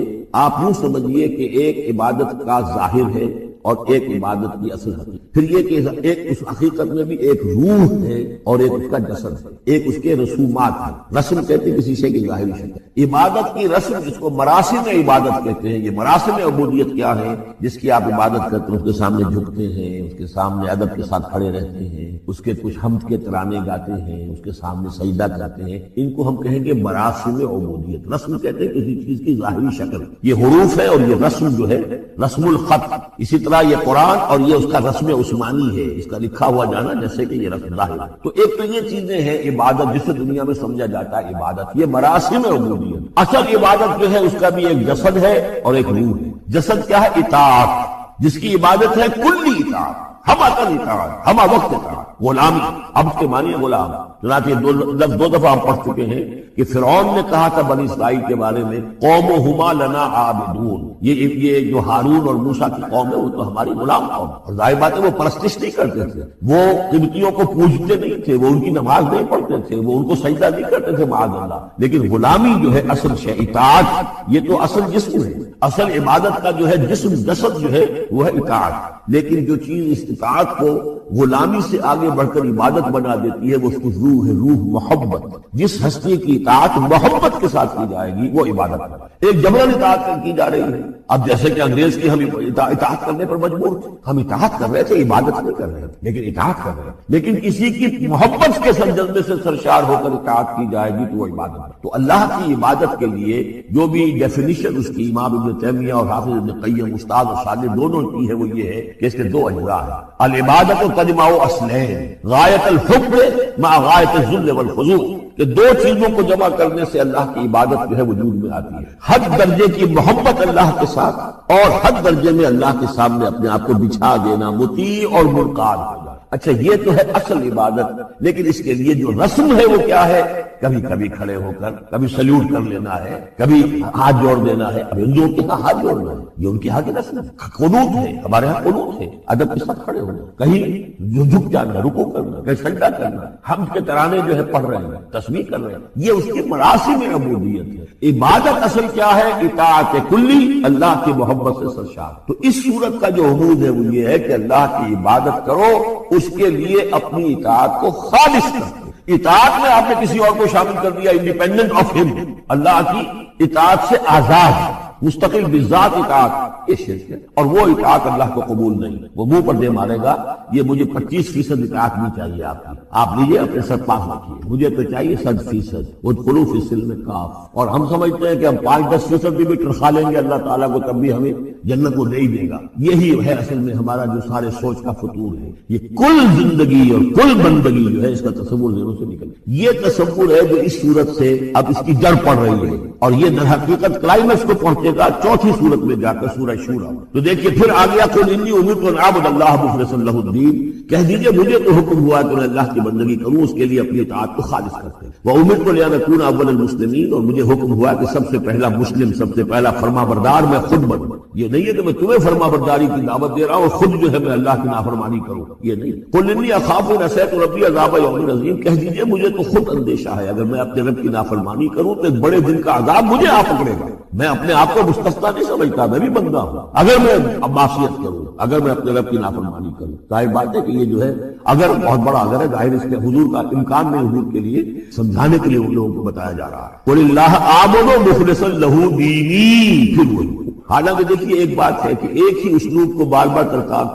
آپ یوں سمجھیے کہ ایک عبادت کا ظاہر ہے اور ایک عبادت کی اصل حقیقت. پھر یہ کہ ایک اس حقیقت میں بھی ایک روح ہے اور ایک اس کا جسد ہے، ایک اس کے رسومات ہیں. رسم کہتے ہیں کسی شے کی ظاہری شکل. عبادت کی رسم جس کو مراسم عبادت کہتے ہیں. یہ مراسم عبودیت کیا ہے؟ جس کی آپ عبادت کرتے ہیں، اس کے سامنے جھکتے ہیں، اس کے سامنے ادب کے ساتھ کھڑے رہتے ہیں، اس کے کچھ حمد کے ترانے گاتے ہیں، اس کے سامنے سجدہ کرتے ہیں. ان کو ہم کہیں گے مراسم عبودیت. رسم کہتے ہیں کسی چیز کی ظاہری شکل. یہ حروف ہے اور یہ رسم جو ہے رسم الخط. اسی طرح یہ قرآن اور یہ اس کا رسم عثمانی ہے، اس کا لکھا ہوا جانا جیسے کہ یہ رسم ظاہر ہے. تو ایک تو یہ چیزیں ہیں عبادت جسے دنیا میں سمجھا جاتا ہے عبادت، یہ مراسم عبودیت. اصل عبادت جو ہے اس کا بھی ایک جسد ہے اور ایک روح ہے. جسد کیا ہے؟ اطاعت، جس کی عبادت ہے کلی اطاعت، ہم اطاعت، ہم وقت اطاعت، غلامی. عبد کے معنی ہے غلام. چنانچہ یہ دو دفعہ ہم پڑھ چکے ہیں کہ فرعون نے کہا تھا بنی اسرائیل کے بارے میں قومہما لنا عابدون، یہ جو ہارون اور موسیٰ کی قوم ہے وہ تو ہماری غلام قوم. اور ظاہر بات ہے وہ پرستش نہیں کرتے تھے، وہ قبطیوں کو پوجتے نہیں تھے، وہ ان کی نماز نہیں پڑھتے تھے، وہ ان کو سجدہ نہیں کرتے تھے معاذ اللہ. لیکن غلامی جو ہے اصل شے، اطاعت یہ تو اصل جسم ہے، اصل عبادت کا جو ہے جسم جسد جو ہے وہ ہے اطاعت. لیکن جو چیز اس اطاعت کو غلامی سے آگے بڑھ کر عبادت بنا دیتی ہے وہ اس کو روح ہے، روح محبت. جس ہستی کی اطاعت محبت کے ساتھ کی جائے گی وہ عبادت ہے. ایک جبرن اطاعت کی جا رہی ہے. اب جیسے کہ انگریز کی ہم اطاعت کرنے پر مجبور تھے، ہم اطاعت کر رہے تھے، عبادت نہیں کر رہے تھے لیکن اطاعت کر رہے ہیں. لیکن کسی کی محبت کے جذبے سے سرشار ہو کر اطاعت کی جائے گی تو وہ عبادت ہے. تو اللہ کی عبادت کے لیے جو بھی ڈیفینیشن اس کی امام ابن تیمیہ اور حافظ ابن قیم استاد اور شاگرد دونوں کی ہے وہ یہ ہے کہ اس کے دو اجزاء ہیں. العبادت و تجمع اصلین غایت الحب مع غایت الذل والخضوع، کہ دو چیزوں کو جمع کرنے سے اللہ کی عبادت جو ہے وجود میں آتی ہے. حد درجے کی محبت اللہ کے ساتھ اور حد درجے میں اللہ کے سامنے اپنے آپ کو بچھا دینا، مطیع اور منقاد ہو جانا. اچھا یہ تو ہے اصل عبادت. لیکن اس کے لیے جو رسم ہے وہ کیا ہے؟ کبھی کبھی کھڑے ہو کر کبھی سلیوٹ کر لینا ہے، کبھی ہاتھ جوڑ دینا ہے. اب ہندوؤں کے ہاں ہاتھ جوڑنا ہے، یہ ان کی ہاں کی رسم ہے. قنوت ہے، ہمارے ہاں قنوت ہے، ادب کے ساتھ کھڑے ہونا، کہیں جھک جانا، رکوع کرنا، کہیں سجدہ کرنا، حمد کے ترانے جو ہے پڑھ رہے ہیں، تسبیح کر رہے ہیں. یہ اس کے مراسم عبودیت ہے. عبادت اصل کیا ہے؟ اطاعت کلی، اللہ کی محبت سے سرشار. تو اس صورت کا جو عمود ہے وہ یہ ہے کہ اللہ کی عبادت کرو، اس کے لیے اپنی اطاعت کو خالص کرو. اطاعت میں آپ نے کسی اور کو شامل کر دیا، انڈیپینڈنٹ آف ہم، اللہ کی اطاعت سے آزاد مستقل بذات اطاعت، یہ شرک ہے. اور وہ اطاعت اللہ کو قبول نہیں. وہ منہ پر دے مارے گا یہ مجھے 25% اطاعت نہیں چاہیے آپ کی، آپ لیجیے اپنے سر پاس رکھیے، مجھے تو چاہیے 100%. ادخلوا فی السلم کافہ. اور ہم سمجھتے ہیں کہ ہم 5-10% بھی تنخواہ لیں گے اللہ تعالیٰ کو تب بھی ہمیں جنت کو دے ہی دے گا. یہی ہے اصل میں ہمارا جو سارے سوچ کا فطور ہے. یہ کل زندگی اور کل بندگی جو ہے اس کا تصور ذہنوں سے نکل، یہ تصور ہے جو اس صورت سے اب اس کی جڑ پڑ رہی ہے. اور یہ در حقیقت کلائمیکس کو پہنچے گا چوتھی صورت میں جا کر سورہ شورى. تو دیکھیے پھر آ گیا قل انی امرت ان اعبد اللہ مخلصا لہ الدین، کہہ دیجئے مجھے تو حکم ہوا کہ میں اللہ کی بندگی کروں، اس کے لیے اپنی اطاعت کو خالص کرتے ہیں. وامرت ان اکون اول المسلمین، اور مجھے حکم ہوا کہ سب سے پہلا مسلم، سب سے پہلا فرما بردار میں خود بنوں. یہ نہیں ہے کہ میں تمہیں فرما برداری کی دعوت دے رہا ہوں اور خود جو ہے میں اللہ کی نافرمانی کروں، یہ نہیں. قل انی اخاف ان عصیت ربی عذاب یوم عظیم، کہہ دیجئے مجھے تو خود اندیشہ ہے اگر میں اپنے رب کی نافرمانی کروں تو ایک بڑے دن کا عذاب مجھے آ پکڑے گا. میں اپنے آپ کو مستثنا نہیں سمجھتا، میں بھی بندہ ہوں. اگر میں معصیت کروں، اگر میں اپنے رب کی نافرمانی کروں، ظاہر بات ہے کہ یہ جو ہے اگر بہت بڑا اگر ہے، ظاہر اس کے حضور کا امکان نہیں، حضور کے لیے سمجھانے کے لیے ان لوگوں کو بتایا جا رہا ہے. قل اللہ اعبد مخلصا لہ دینی. پھر وہی. حالانکہ دیکھیے ایک بات ہے کہ ایک ہی اسلوب کو بار بار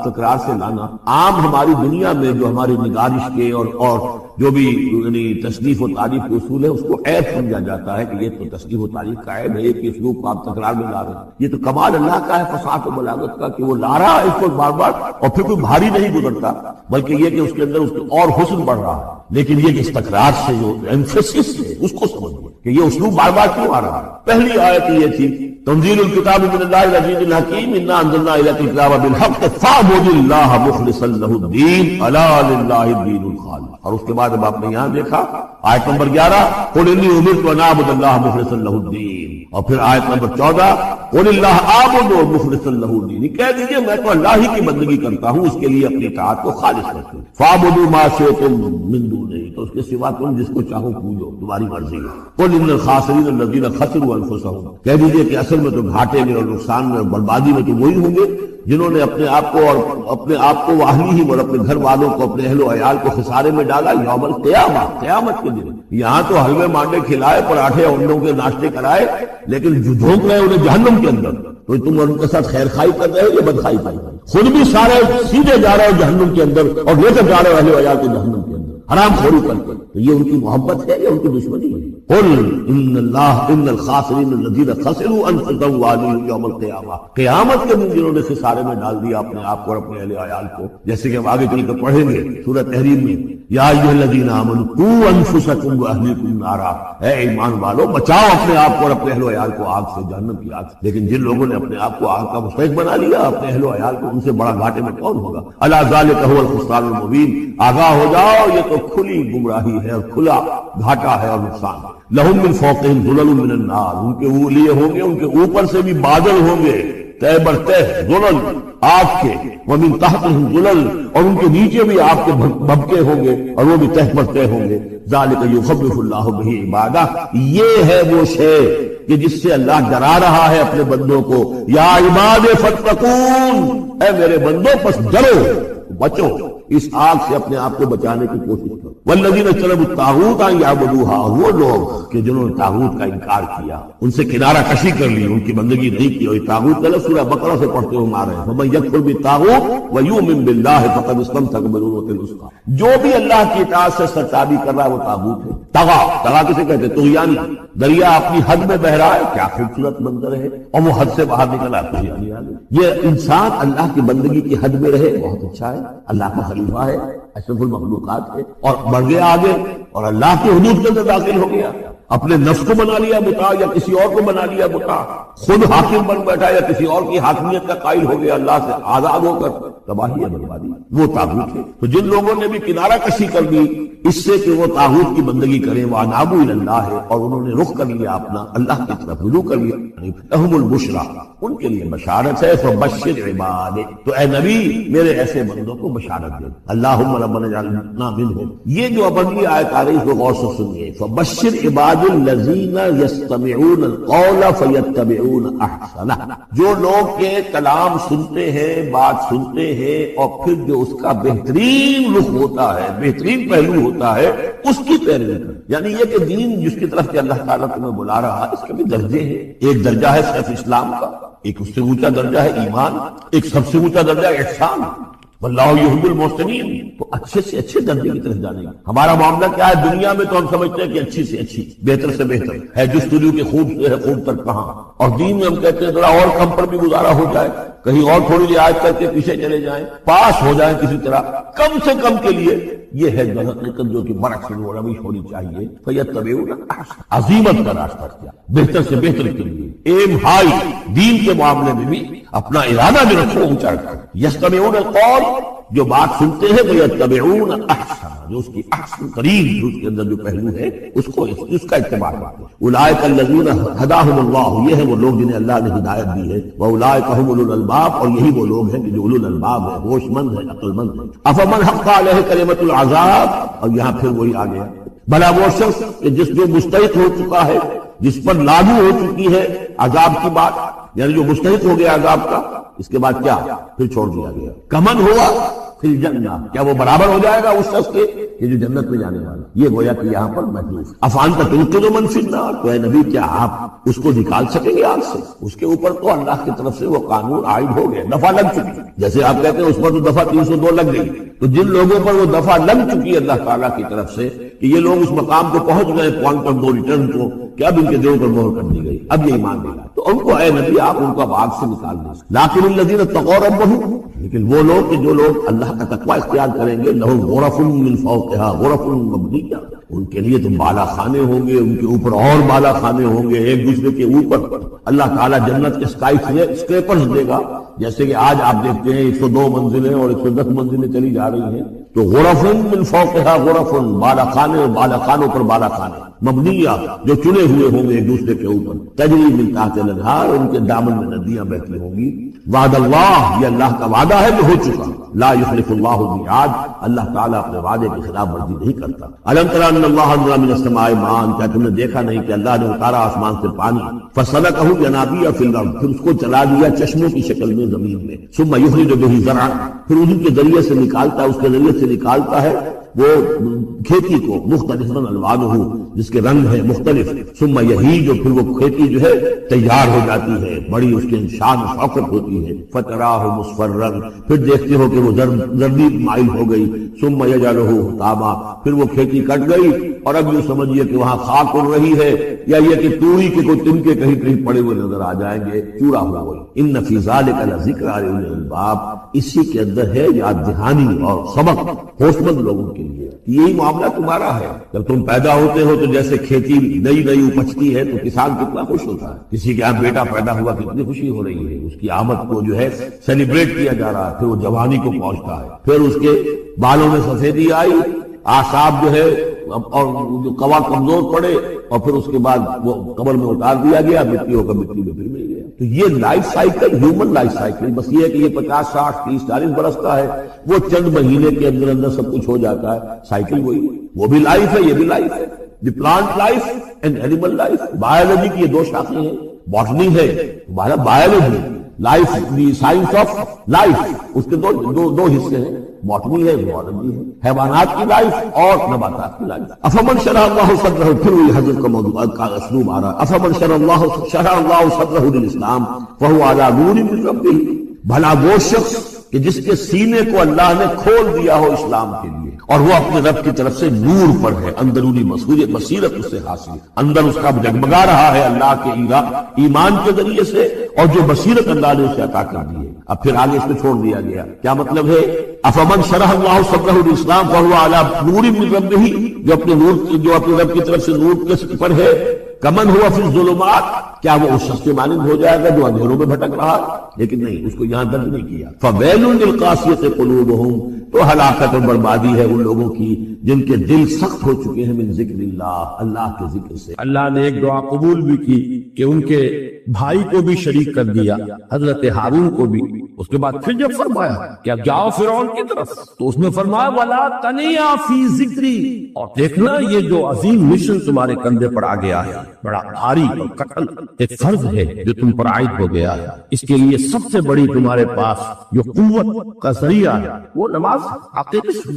تکرار سے لانا عام ہماری دنیا میں جو ہماری نگارش کے اور جو بھی یعنی تصنیف و تعریف کے اصول ہے اس کو عیب سمجھا جاتا ہے کہ یہ تو تصنیف و تعریف کا عیب ہے، ایک ہی اسلوب کو آپ تکرار میں لا رہے ہیں. یہ تو کمال اللہ کا ہے فصاحت و بلاغت کا کہ وہ لا رہا ہے اس کو بار بار اور پھر کوئی بھاری نہیں گزرتا، بلکہ یہ کہ اس کے اندر اس کو اور حسن بڑھ رہا ہے. لیکن یہ کہ اس تکرار سے جو ایمفیسس ہے اس کو سمجھیں کہ یہ اسلوب بار بار کیوں آ رہا ہے. پہلی آیت یہ تھی تنزیل الکتاب من اللہ العزیز الحکیم انا انزلنا الیک الکتاب بالحق فاعبد اللہ مخلصا لہ الدین الا للہ الدین الخالص. اور اس کے بعد اب آپ نے یہاں دیکھا آیت نمبر 11 قل انی امرت ان اعبد اللہ مخلصا لہ الدین، اور پھر آیت نمبر 14 قل اللہ اعبد مخلصا لہ الدین. کہہ دیجئے میں تو اللہ ہی کی بندگی کرتا ہوں، اس کے لیے اپنی اطاعت کو خالص کرتا ہوں. فاعبدوا ما شئتم من دونہ، تو اس کے سوا تم جس کو چاہو پوجو، تمہاری مرضی ہے. قل ان الخاسرین الذین خسروا انفسهم، کہہ دیجئے کہ اصل میں تو گھاٹے میں اور نقصان میں اور بربادی میں تو وہی ہوں گے جنہوں نے اپنے آپ کو اور اپنے آپ کو واہلیہم اور اپنے گھر والوں کو اپنے اہل و عیال کو خسارے میں ڈالا یوم القیامہ، قیامت کے دن. یہاں تو حلوے مانڈے کھلائے، پراٹھے انڈوں کے ناشتے کرائے، لیکن جو جھونک رہے انہیں جہنم کے اندر. تو تم ان کے ساتھ خیر خائی کر رہے ہو یا بدخائی کر رہے ہو؟ خود بھی سارے سیدھے جا رہے ہو جہنم کے اندر اور لے کر جا رہے ہو اہل و عیال کو جہنم کے اندر حرام خوری کر کے. تو یہ ان کی محبت ہے یا ان کی دشمنی ہے؟ قل ان الخاسرین الذین خسروا انفسهم واهلیہم یوم القیامہ، قیامت کے دن جنہوں نے خسارے میں ڈال دیا اپنے آپ کو اور اپنے اہل و عیال کو. جیسے کہ ہم آگے چل کر پڑھیں گے سورہ تحریم میں یا ایھا الذین آمنوا قوا انفسکم واہلیکم نارا، اے ایمان والو بچاؤ اپنے آپ کو اور اپنے اہل و عیال کو آگ سے، جہنم کی آگ سے۔ لیکن جن لوگوں نے اپنے آپ کو آگ کا مستحق بنا لیا، اپنے اہل و عیال کو، ان سے بڑا گھاٹے میں کون ہوگا؟ الا ذالک هو الخسران المبین، آگاہ ہو جاؤ یہ تو کھلی گمراہی ہے اور کھلا گھاٹا ہے اور نقصان ہے۔ لہم من فوقہم ظلل من النار، ان کے لیے ہوں گے ان کے اوپر سے بھی بادل ہوں گے، تہ بر تہ ظلل آگ کے، ومن تحتہم ظلل، اور ان کے نیچے بھی آگ کے بھبکے ہوں گے اور وہ بھی تہ پر تہ ہوں گے۔ ذالک یخوف اللہ بہ عبادہ، یہ ہے وہ شے کہ جس سے اللہ ڈرا رہا ہے اپنے بندوں کو۔ یا عباد فاتقون، اے میرے بندوں پس ڈرو، بچو، اس آگ سے اپنے آپ کو بچانے کی کوشش کرو۔ والذین اجتنبوا الطاغوت ان یعبدوها، وہ لوگ کہ جنہوں نے طاغوت کا انکار کیا، ان سے کنارہ کشی کر لی، ان کی بندگی نہیں کی، اور طاغوت کا لفظ سورہ بقرہ سے پڑھتے ہوئے آ رہے ہیں، فمن یکفر بالطاغوت ویؤمن باللہ فقد استمسک بالعروۃ الوثقی، جو بھی اللہ کی اطاعت سے سرتابی کر رہا ہے وہ طاغوت ہے۔ طغا کسے کہتے ہیں؟ طغیانی، دریا اپنی حد میں بہ رہا ہے، کیا خوبصورت منظر ہے، اور وہ حد سے باہر نکلا، طغیانی آ گئی۔ یہ انسان اللہ کی بندگی کی حد میں رہے، بہت اچھا ہے، اللہ کا خلیفہ ہے، اشرف المخلوقات ہے، اور بڑھ گیا آگے اور اللہ کے حدود کے اندر داخل ہو گیا، اپنے نفس کو بنا لیا بتا یا کسی اور کو بنا لیا بتا، خود حاکم بن بیٹھا یا کسی اور کی حاکمیت کا قائل ہو گیا، اللہ سے آزاد ہو کر تباہی ہے، بربادی، وہ طاغوت ہے۔ تو جن لوگوں نے بھی کنارہ کشی کر دی اس سے کہ وہ طاغوت کی بندگی کریں، وانابوا الی اللہ ہے، اور انہوں نے رخ کر لیا اپنا اللہ کی طرف، رجوع کر لیا، لہم البشریٰ، ان کے لیے بشارت ہے، فبشر عباد، تو اے نبی میرے ایسے بندوں کو بشارت دے، اللہم ربنا اجعلنا منہم۔ یہ جو اب اگلی آیت آ رہی ہے اس کو غور سے سنیے، فبشر عباد الذین یستمعون القول فیتبعون احسنہ، جو لوگ کے کلام سنتے ہیں، بات سنتے ہیں، اور پھر جو اس کا بہترین رخ ہوتا ہے، بہترین پہلو ہوتا ہے، اس کی پیروی کریں۔ یعنی یہ کہ دین جس کی طرف کہ اللہ تعالیٰ تمہیں بلا رہا ہے، اس کے بھی درجے ہیں، ایک درجہ ہے صرف اسلام کا، ایک اس سے اونچا درجہ ہے ایمان، ایک سب سے اونچا درجہ ہے احسان، واللہ یحب المحسنین، تو اچھے سے اچھے درجے کی طرف جانے گا۔ ہمارا معاملہ کیا ہے دنیا میں؟ تو ہم سمجھتے ہیں کہ اچھی سے اچھی، بہتر سے بہتر ہے، جستجو کے خوب سے ہے خوب تک کہاں، اور دین میں ہم کہتے ہیں ذرا اور کم پر بھی گزارا ہو جائے، کہیں اور تھوڑی رعایت کر کے پیچھے چلے جائیں، پاس ہو جائیں کسی طرح، کم سے کم کے لیے یہ ہے حقیقت جو کہ برعکس وہ روش ہونی چاہیے۔ فیتبعون احسن، عظیمت کا راستہ کیا، بہتر سے بہتر کے لیے، ایم ہائی، دین کے معاملے میں بھی اپنا ارادہ بھی رکھو اونچا کر۔ یستمعون القول، جو بات سنتے ہیں، فیتبعون احسن، جو اس کی احسن ترین جو اس کے اندر جو پہلو ہے اس کو اس کا اتباع کرتے ہیں۔ اولئک الذین ہداہم اللہ، یہ ہے وہ لوگ جنہیں اللہ نے ہدایت دی ہے، واولئک هم اولو الالباب، اور یہی وہ لوگ ہیں کہ جو اولو الالباب ہیں، ہوش مند ہیں، عقل مند ہیں۔ افمن حق علیہ کلمۃ العذاب، اور یہاں پھر وہی آ گیا، بھلا وہ شخص کہ جس جو مستحق ہو چکا ہے، جس پر لاگو ہو چکی ہے عذاب کی بات، یعنی جو مستحق ہو گیا عذاب کا، اس کے بعد کیا پھر چھوڑ دیا گیا، کمن ہوا فی الجنہ، کیا وہ برابر ہو جائے گا اس شخص کے کہ جو جنت میں جانے والا؟ یہ گویا کہ یہاں پر محدود۔ افانت تنقذ من فی النار، تو اے نبی کیا آپ اس کو نکال سکیں گے آگ سے؟ اس کے اوپر تو اللہ کی طرف سے وہ قانون عائد ہو گیا، دفعہ لگ چکی، جیسے آپ کہتے ہیں اس پر تو دفعہ 302 لگ گئی، تو جن لوگوں پر وہ دفعہ لگ چکی ہے اللہ تعالیٰ کی طرف سے کہ یہ لوگ اس مقام کو پہنچ گئے، پوائنٹ آف نو ریٹرن کو، کہ اب ان کے دلوں پر مہر کر دی گئی، اب یہ ایمان لے گا، تو ان کو اے نبی آپ ان کو آگ سے نکال دیں۔ لیکن الذین اتقوا ربہم، لیکن وہ لوگ کہ جو لوگ اللہ کا تقوی اختیار کریں گے، لہم غرف من فوقہا غرف مبنیہ، ان کے لیے تو بالا خانے ہوں گے، ان کے اوپر اور بالا خانے ہوں گے، ایک دوسرے کے اوپر اللہ تعالیٰ جنت کے اسکائیپرز دے گا، جیسے کہ آج آپ دیکھتے ہیں 102 منزلیں اور 110 منزلیں چلی جا رہی ہیں، تو غرف من فوقہا غرف، بالا خانے اور بالا خانوں پر بالا خانے، مبنیہ، جو چنے ہوئے ہوں گے ایک دوسرے کے اوپر، تجری من تحت الانہار، ان کے دامن میں ندیاں بہتی ہوں گی۔ وعد اللہ، یہ اللہ کا وعدہ ہے جو ہو چکا، لا یخلف اللہ المیعاد، اللہ تعالیٰ اپنے وعدے کی خلاف ورزی نہیں کرتا۔ الم تر ان اللہ انزل من السماء ماء، کیا تم نے دیکھا نہیں کہ اللہ نے اتارا آسمان سے پانی، فسلکہ ینابیع فی الارض، پھر اس کو چلا دیا چشموں کی شکل میں زمین میں، ثم یخرج بہ زرعا، پھر انہی کے ذریعے سے نکالتا ہے، اس کے ذریعے سے نکالتا ہے وہ کھیتی کو، مختلف الوانہ، جس کے رنگ ہیں مختلف، ثم یہی جو پھر وہ کھیتی جو ہے تیار ہو جاتی ہے، بڑی اس کے شان شوکت ہوتی ہے، فتراہ مصفرا، پھر دیکھتے ہو کہ وہ زردی مائل ہو گئی، ثم یجعلہ حطاما، پھر وہ کھیتی کٹ گئی اور اب یوں سمجھیے کہ وہاں خاک اڑ رہی ہے، یا یہ کہ توری کے کوئی تنکے کہیں کہیں پڑے ہوئے نظر آ جائیں گے، چورا ہوا ہوئی۔ ان فی ذلک لذکر لأولی الالباب، اسی کے اندر ہے یاد دہانی اور سبق ہوش مند لوگوں کے لیے یہی معاملہ تمہارا ہے. جب تم پیدا ہوتے ہو تو جیسے کھیتی نئی نئی اپجتی ہے تو کسان کتنا خوش ہوتا ہے. کسی کے یہاں بیٹا پیدا ہوا کتنی خوشی ہو رہی ہے. اس کی آمد کو جو ہے سیلیبریٹ کیا جا رہا ہے. پھر وہ جوانی کو پہنچتا ہے, پھر اس کے بالوں میں سفیدی آئی, آساب جو ہے اور جو کوا کمزور پڑے, اور پھر اس کے بعد وہ قبر میں اتار دیا گیا, مٹی ہو کر مٹی میں پھر مل گیا. تو یہ life cycle, human life cycle, بس یہ ہے کہ یہ 50 60 30 40 برس کا ہے, وہ چند مہینے کے اندر اندر سب کچھ ہو جاتا ہے. سائیکل وہی ہے, وہ بھی لائف ہے, یہ بھی لائف ہے. The plant life and animal life. Biology کی یہ دو شاخیں ہیں. باٹنی ہے ہمارا biology, life the science of life, اس کے دو حصے ہیں. باٹنی ہے, زوالوجی ہے, حیوانات کی لائف اور نباتات کی لائف. افمن شرح اللہ صدرہ, پھر وہی حضرت کا موضوع کا اسلوب آ رہا ہے. افمن شرح اللہ صدرہ للاسلام فہو علی نور من ربہ, بھلا وہ شخص کہ جس کے سینے کو اللہ نے کھول دیا ہو اسلام کے لیے, اور وہ اپنے رب کی طرف سے نور پر ہے, اندرونی بصیرت اس سے حاصل, اندر اس کا جگمگا رہا ہے اللہ کے ایمان کے ذریعے سے, اور جو بصیرت اللہ نے اسے عطا کر دی ہے. اب پھر آگے اس کو چھوڑ دیا گیا. کیا مطلب ہے؟ افمن شرح اللہ صدرہ للاسلام فہو علی نور من ربہ, جو اپنے رب کی طرف سے نور کے پر ہے. کمن ہوا فی الظلمات, کیا وہ اس شخص کے مانند ہو جائے گا جو اندھیروں میں بھٹک رہا؟ لیکن نہیں, اس کو یہاں درج نہیں کیا. فویل للقاسیۃ قلوبہم, تو ہلاکت اور بربادی ہے ان لوگوں کی جن کے دل سخت ہو چکے ہیں من ذکر اللہ, اللہ کے ذکر سے. اللہ نے ایک دعا قبول بھی کی کہ ان کے بھائی کو بھی شریک کر دیا, حضرت ہارون کو بھی. اس کے بعد پھر جب فرمایا کہ اب جاؤ فرعون کی طرف, تو اس میں فرمایا ولا تنیا فی ذکری, اور دیکھنا یہ جو عظیم مشن تمہارے کندھے پر آ گیا ہے, بڑا بھاری اور کٹھن ایک فرض ہے جو تم پر عائد ہو گیا ہے. اس کے لیے سب سے بڑی تمہارے پاس جو قوت کا ذریعہ ہے وہ نماز.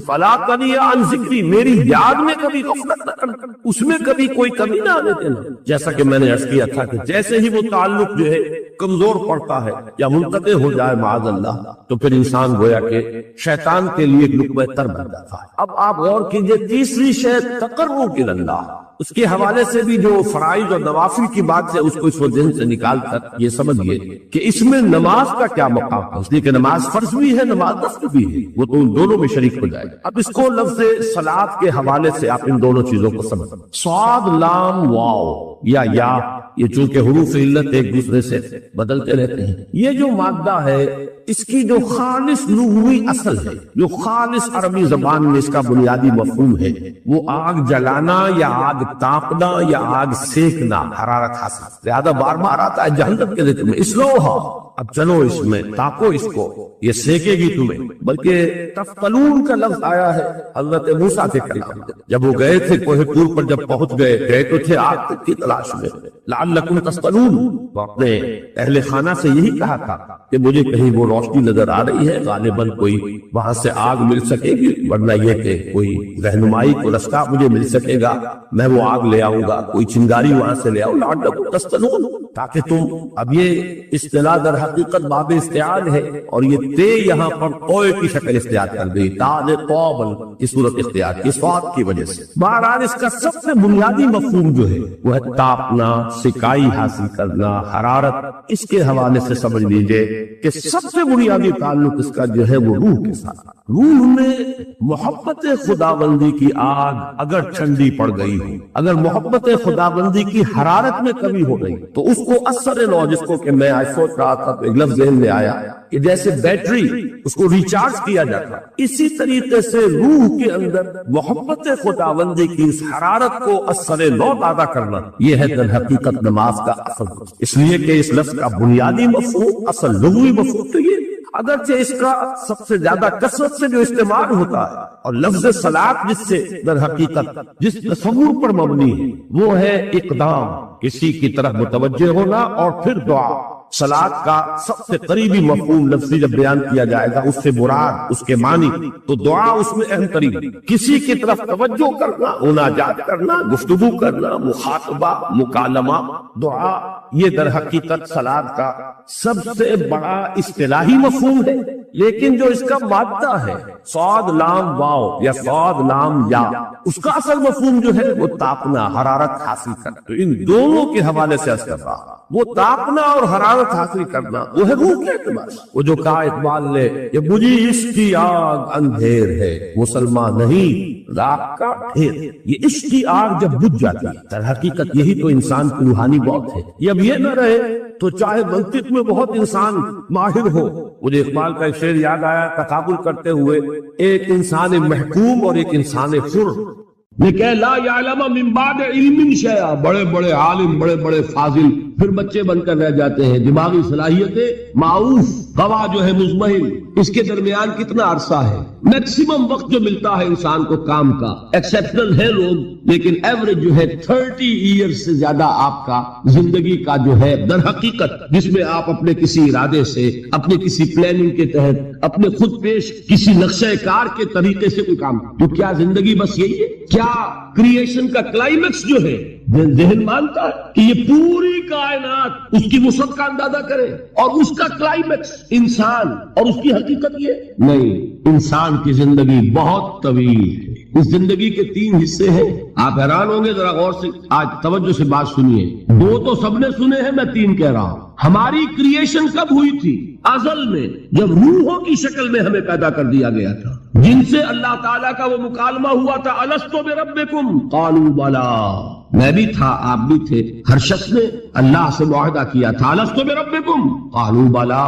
فلا تنیا عن ذکری, میری یاد میں کبھی غفلت نہ کرنا, اس میں کبھی کوئی کمی نہ آنے دینا. جیسا کہ میں نے عرض کیا تھا کہ جیسے ہی وہ تعلق جو ہے کمزور پڑتا ہے یا منقطع ہو جائے معاذ اللہ, تو پھر انسان گویا کہ شیطان کے لیے ایک لقمہ تر بن جاتا ہے. اب آپ غور کیجئے, تیسری شے تقرب الی اللہ, اس کے حوالے سے بھی جو فرائض اور نوافل کی بات ہے اس کو اس کو ذہن سے نکال کر یہ سمجھیے کہ اس میں نماز کا کیا مقام ہے. اس لیے کہ نماز فرض بھی ہے, نماز نفل بھی ہے, وہ تو ان دونوں میں شریک ہو جائے. اب اس کو لفظ صلاۃ کے حوالے سے آپ ان دونوں چیزوں کو سمجھیں. صاد لام واو یا یہ چونکہ حروف علت ایک دوسرے سے بدلتے رہتے ہیں, یہ جو مادہ ہے اس کی جو خالص لغوی اصل ہے, جو خالص عربی زبان میں اس کا بنیادی مفہوم ہے, وہ آگ جلانا یا آگ تاپنا یا آگ سیکنا, حرارت حاصل. زیادہ بار بار آتا ہے جہنم کے ذکر میں, اسلوہا, اب چلو اس میں تاپو اس کو, یہ سیکے گی تمہیں. بلکہ تفتلون کا لفظ آیا ہے حضرت موسیٰ کے کلام, جب وہ گئے تھے کوہ طور پر, جب پہنچ گئے تو تھے آگ کی تلاش میں, لعلکم تفتلون. وہ اپنے اہل خانہ سے یہی کہا تھا کہ مجھے کہیں وہ روشنی نظر آ رہی ہے, غالباً کوئی وہاں سے آگ مل سکے گی, ورنہ یہ کہ کوئی رہنمائی کو رستہ مجھے مل سکے گا, میں وہ آگ لے آؤں گا, کوئی چنگاری وہاں سے لے آؤں. لعلکم تفتلون, تاکہ تم, اب یہ اصطلاح در حقیقت باب استعال ہے, اور یہ تے یہاں پر اوئے کی شکل اختیار کر گئی, تاج قابل کی صورت اختیار کی صوت کی وجہ سے. بہرحال اس کا سب سے بنیادی مفہوم جو ہے وہ ہے تاپنا, سکائی حاصل کرنا, حرارت. اس کے حوالے سے سمجھ لیجئے کہ سب سے بنیادی تعلق اس کا جو ہے وہ روح کے ساتھ. روح میں محبت خداوندی کی آگ اگر ٹھنڈی پڑ گئی ہو, اگر محبت خداوندی کی حرارت میں کمی ہو گئی, تو اس کو اثر لو, جس کو کہ میں آج سوچ رہا تھا تو ایک لفظ ذہن میں آیا کہ جیسے بیٹری اس کو ریچارج کیا جاتا, اسی طریقے سے روح کے اندر محبت خداوندی کی اس حرارت کو اثر لو پیدا کرنا, یہ ہے در حقیقت نماز کا اصل. اس لیے کہ اس لفظ کا بنیادی مفہوم, اصل لغوی مفہوم تو یہ, اگرچہ اس کا سب سے زیادہ کثرت سے جو استعمال ہوتا ہے, اور لفظ صلاۃ جس سے در حقیقت جس تصور پر مبنی ہے وہ ہے اقدام, کسی کی طرف متوجہ ہونا اور پھر دعا. صلاۃ کا سب سے قریبی مفہوم لفظی جب بیان کیا جائے گا, اس سے مراد اس کے معنی, تو دعا اس میں اہم ترین, کسی کی طرف توجہ کرنا, مناجات کرنا, گفتگو کرنا, مخاطبہ, مکالمہ, دعا, یہ در حقیقت صلاۃ کا سب سے بڑا اصطلاحی مفہوم ہے. لیکن جو اس کا مادہ ہے صاد لام واو یا صاد لام یا، اس کا اصل مفہوم جو ہے وہ تاپنا، حرارت حاصل کرنا. تو ان دونوں کے حوالے سے عرض کر رہا، وہ تاپنا اور حرارت حاصل کرنا وہ ہے روح کے اعتبار سے. وہ جو کہا اقبال نے کہ مجھے عشق کی آگ اندھیر ہے، مسلمان نہیں راک کا ڈھیر. یہ عشق کی آگ جب بجھ جاتی ہے، در حقیقت یہی تو انسان کی روحانی موت ہے. یہ اب یہ نہ رہے تو چاہے منطق میں بہت انسان ماہر ہو. مجھے اقبال کا ایک شعر یاد آیا تقابل کرتے ہوئے، ایک انسان محکوم اور ایک انسان حر. لیکن لا یعلم من بعد علم شیئا، بڑے بڑے عالم، بڑے بڑے فاضل پھر بچے بن کر رہ جاتے ہیں. دماغی صلاحیتیں معروف، گواہ جو ہے مزمحل، اس کے درمیان کتنا عرصہ ہے. میکسیمم وقت جو ملتا ہے انسان کو کام کا، ایکسیپشنل ہے لوگ، لیکن ایوریج جو ہے 30 ایئرز سے زیادہ آپ کا زندگی کا جو ہے در حقیقت، جس میں آپ اپنے کسی ارادے سے، اپنے کسی پلاننگ کے تحت، اپنے خود پیش کسی نقشہ کار کے طریقے سے کوئی کام. تو کیا زندگی بس یہی ہے؟ کیا کریشن کا کلائمیکس جو ہے ذہن مانتا ہے کہ یہ پوری کائنات اس کی وسعت کا اندازہ کرے اور اس کا کلائمیکس انسان اور اس کی حقیقت یہ نہیں. انسان کی زندگی بہت طویل ہے. اس زندگی کے 3 حصے ہیں. آپ حیران ہوں گے، ذرا غور سے آج توجہ سے بات سنیے. 2 تو سب نے سنے ہیں، میں 3 کہہ رہا ہوں. ہماری کریشن کب ہوئی تھی؟ ازل میں، جب روحوں کی شکل میں ہمیں پیدا کر دیا گیا تھا، جن سے اللہ تعالیٰ کا وہ مکالمہ ہوا تھا، الستو بربکم قالوا بلا. میں بھی تھا، آپ بھی تھے. ہر شخص نے اللہ سے معاہدہ کیا تھا، الستو بربکم قالوا بلا.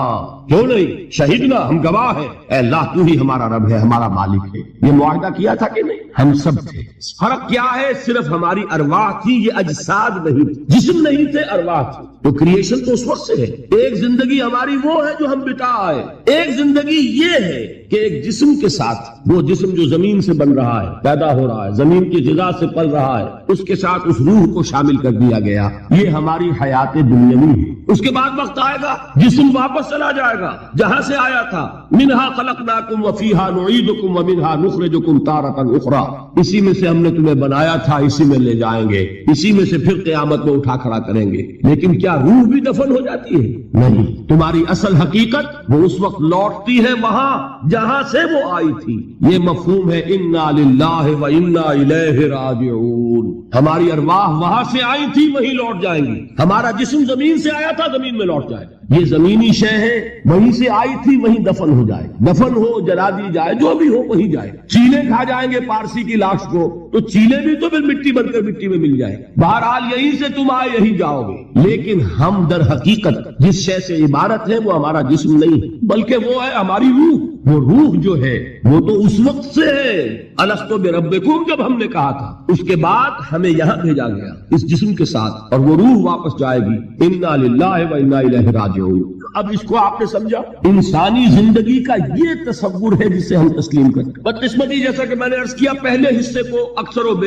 کیوں نہیں؟ شہیدنا، ہم گواہ ہیں، اے اللہ تو ہی ہمارا رب ہے، ہمارا مالک ہے. یہ معاہدہ کیا تھا کہ نہیں؟ ہم سب تھے. فرق کیا ہے؟ صرف ہماری ارواح تھی، یہ اجساد نہیں تھے، جسم نہیں تھے، ارواح تھی. تو کریشن تو اس وقت سے ہے. ایک زندگی ہماری وہ ہے جو ہم بتا آئے. ایک زندگی یہ ہے کہ ایک جسم کے ساتھ، وہ جسم جو زمین سے بن رہا ہے، پیدا ہو رہا ہے، زمین کی غذا سے پل رہا ہے، اس کے ساتھ اس روح کو شامل کر دیا گیا. یہ ہماری حیات دنیاوی ہے. اس کے بعد وقت آئے گا، جسم واپس چلا جائے گا جہاں سے آیا تھا. منہا خلقناکم وفیہا نعیدکم ومنہا نخرجکم تارۃ اخری. اسی میں سے ہم نے تمہیں بنایا تھا، اسی میں لے جائیں گے، اسی میں سے پھر قیامت میں اٹھا کھڑا کریں گے. لیکن کیا روح بھی دفن ہو جاتی ہے؟ نہیں. تمہاری اصل حقیقت وہ اس وقت لوٹتی ہے وہاں جہاں سے وہ آئی تھی. یہ مفہوم ہے انا للہ و انا الیہ راجعون. ہماری ارواح وہاں سے آئی تھی، وہیں لوٹ جائیں گی. ہمارا جسم زمین سے آیا تھا، زمین میں لوٹ جائے گا. یہ زمینی شے ہے، وہیں سے آئی تھی، وہیں دفن ہو جائے. دفن ہو، جلا دی جائے، جو بھی ہو وہیں جائے. چیلے کھا جائیں گے پارسی کی لاش کو، تو چیلے بھی تو پھر مٹی بن کر مٹی میں مل جائے. بہرحال یہیں سے تم آئے، یہیں جاؤ گے. لیکن ہم در حقیقت جس شے سے عبارت ہے وہ ہمارا جسم نہیں ہے، بلکہ وہ ہے ہماری روح. وہ روح جو ہے وہ تو اس وقت سے ہے، الستو بربکم جب ہم نے کہا تھا. اس کے بعد ہمیں یہاں بھیجا گیا اس جسم کے ساتھ، اور وہ روح واپس جائے گی. انا للہ و انا الیہ راجعون. اب اس کو آپ نے سمجھا؟ انسانی زندگی کا یہ تصور ہے جسے ہم تسلیم کرتے ہیں. بدقسمتی جیسا کہ میں نے عرض کیا، پہلے حصے کو اکثر و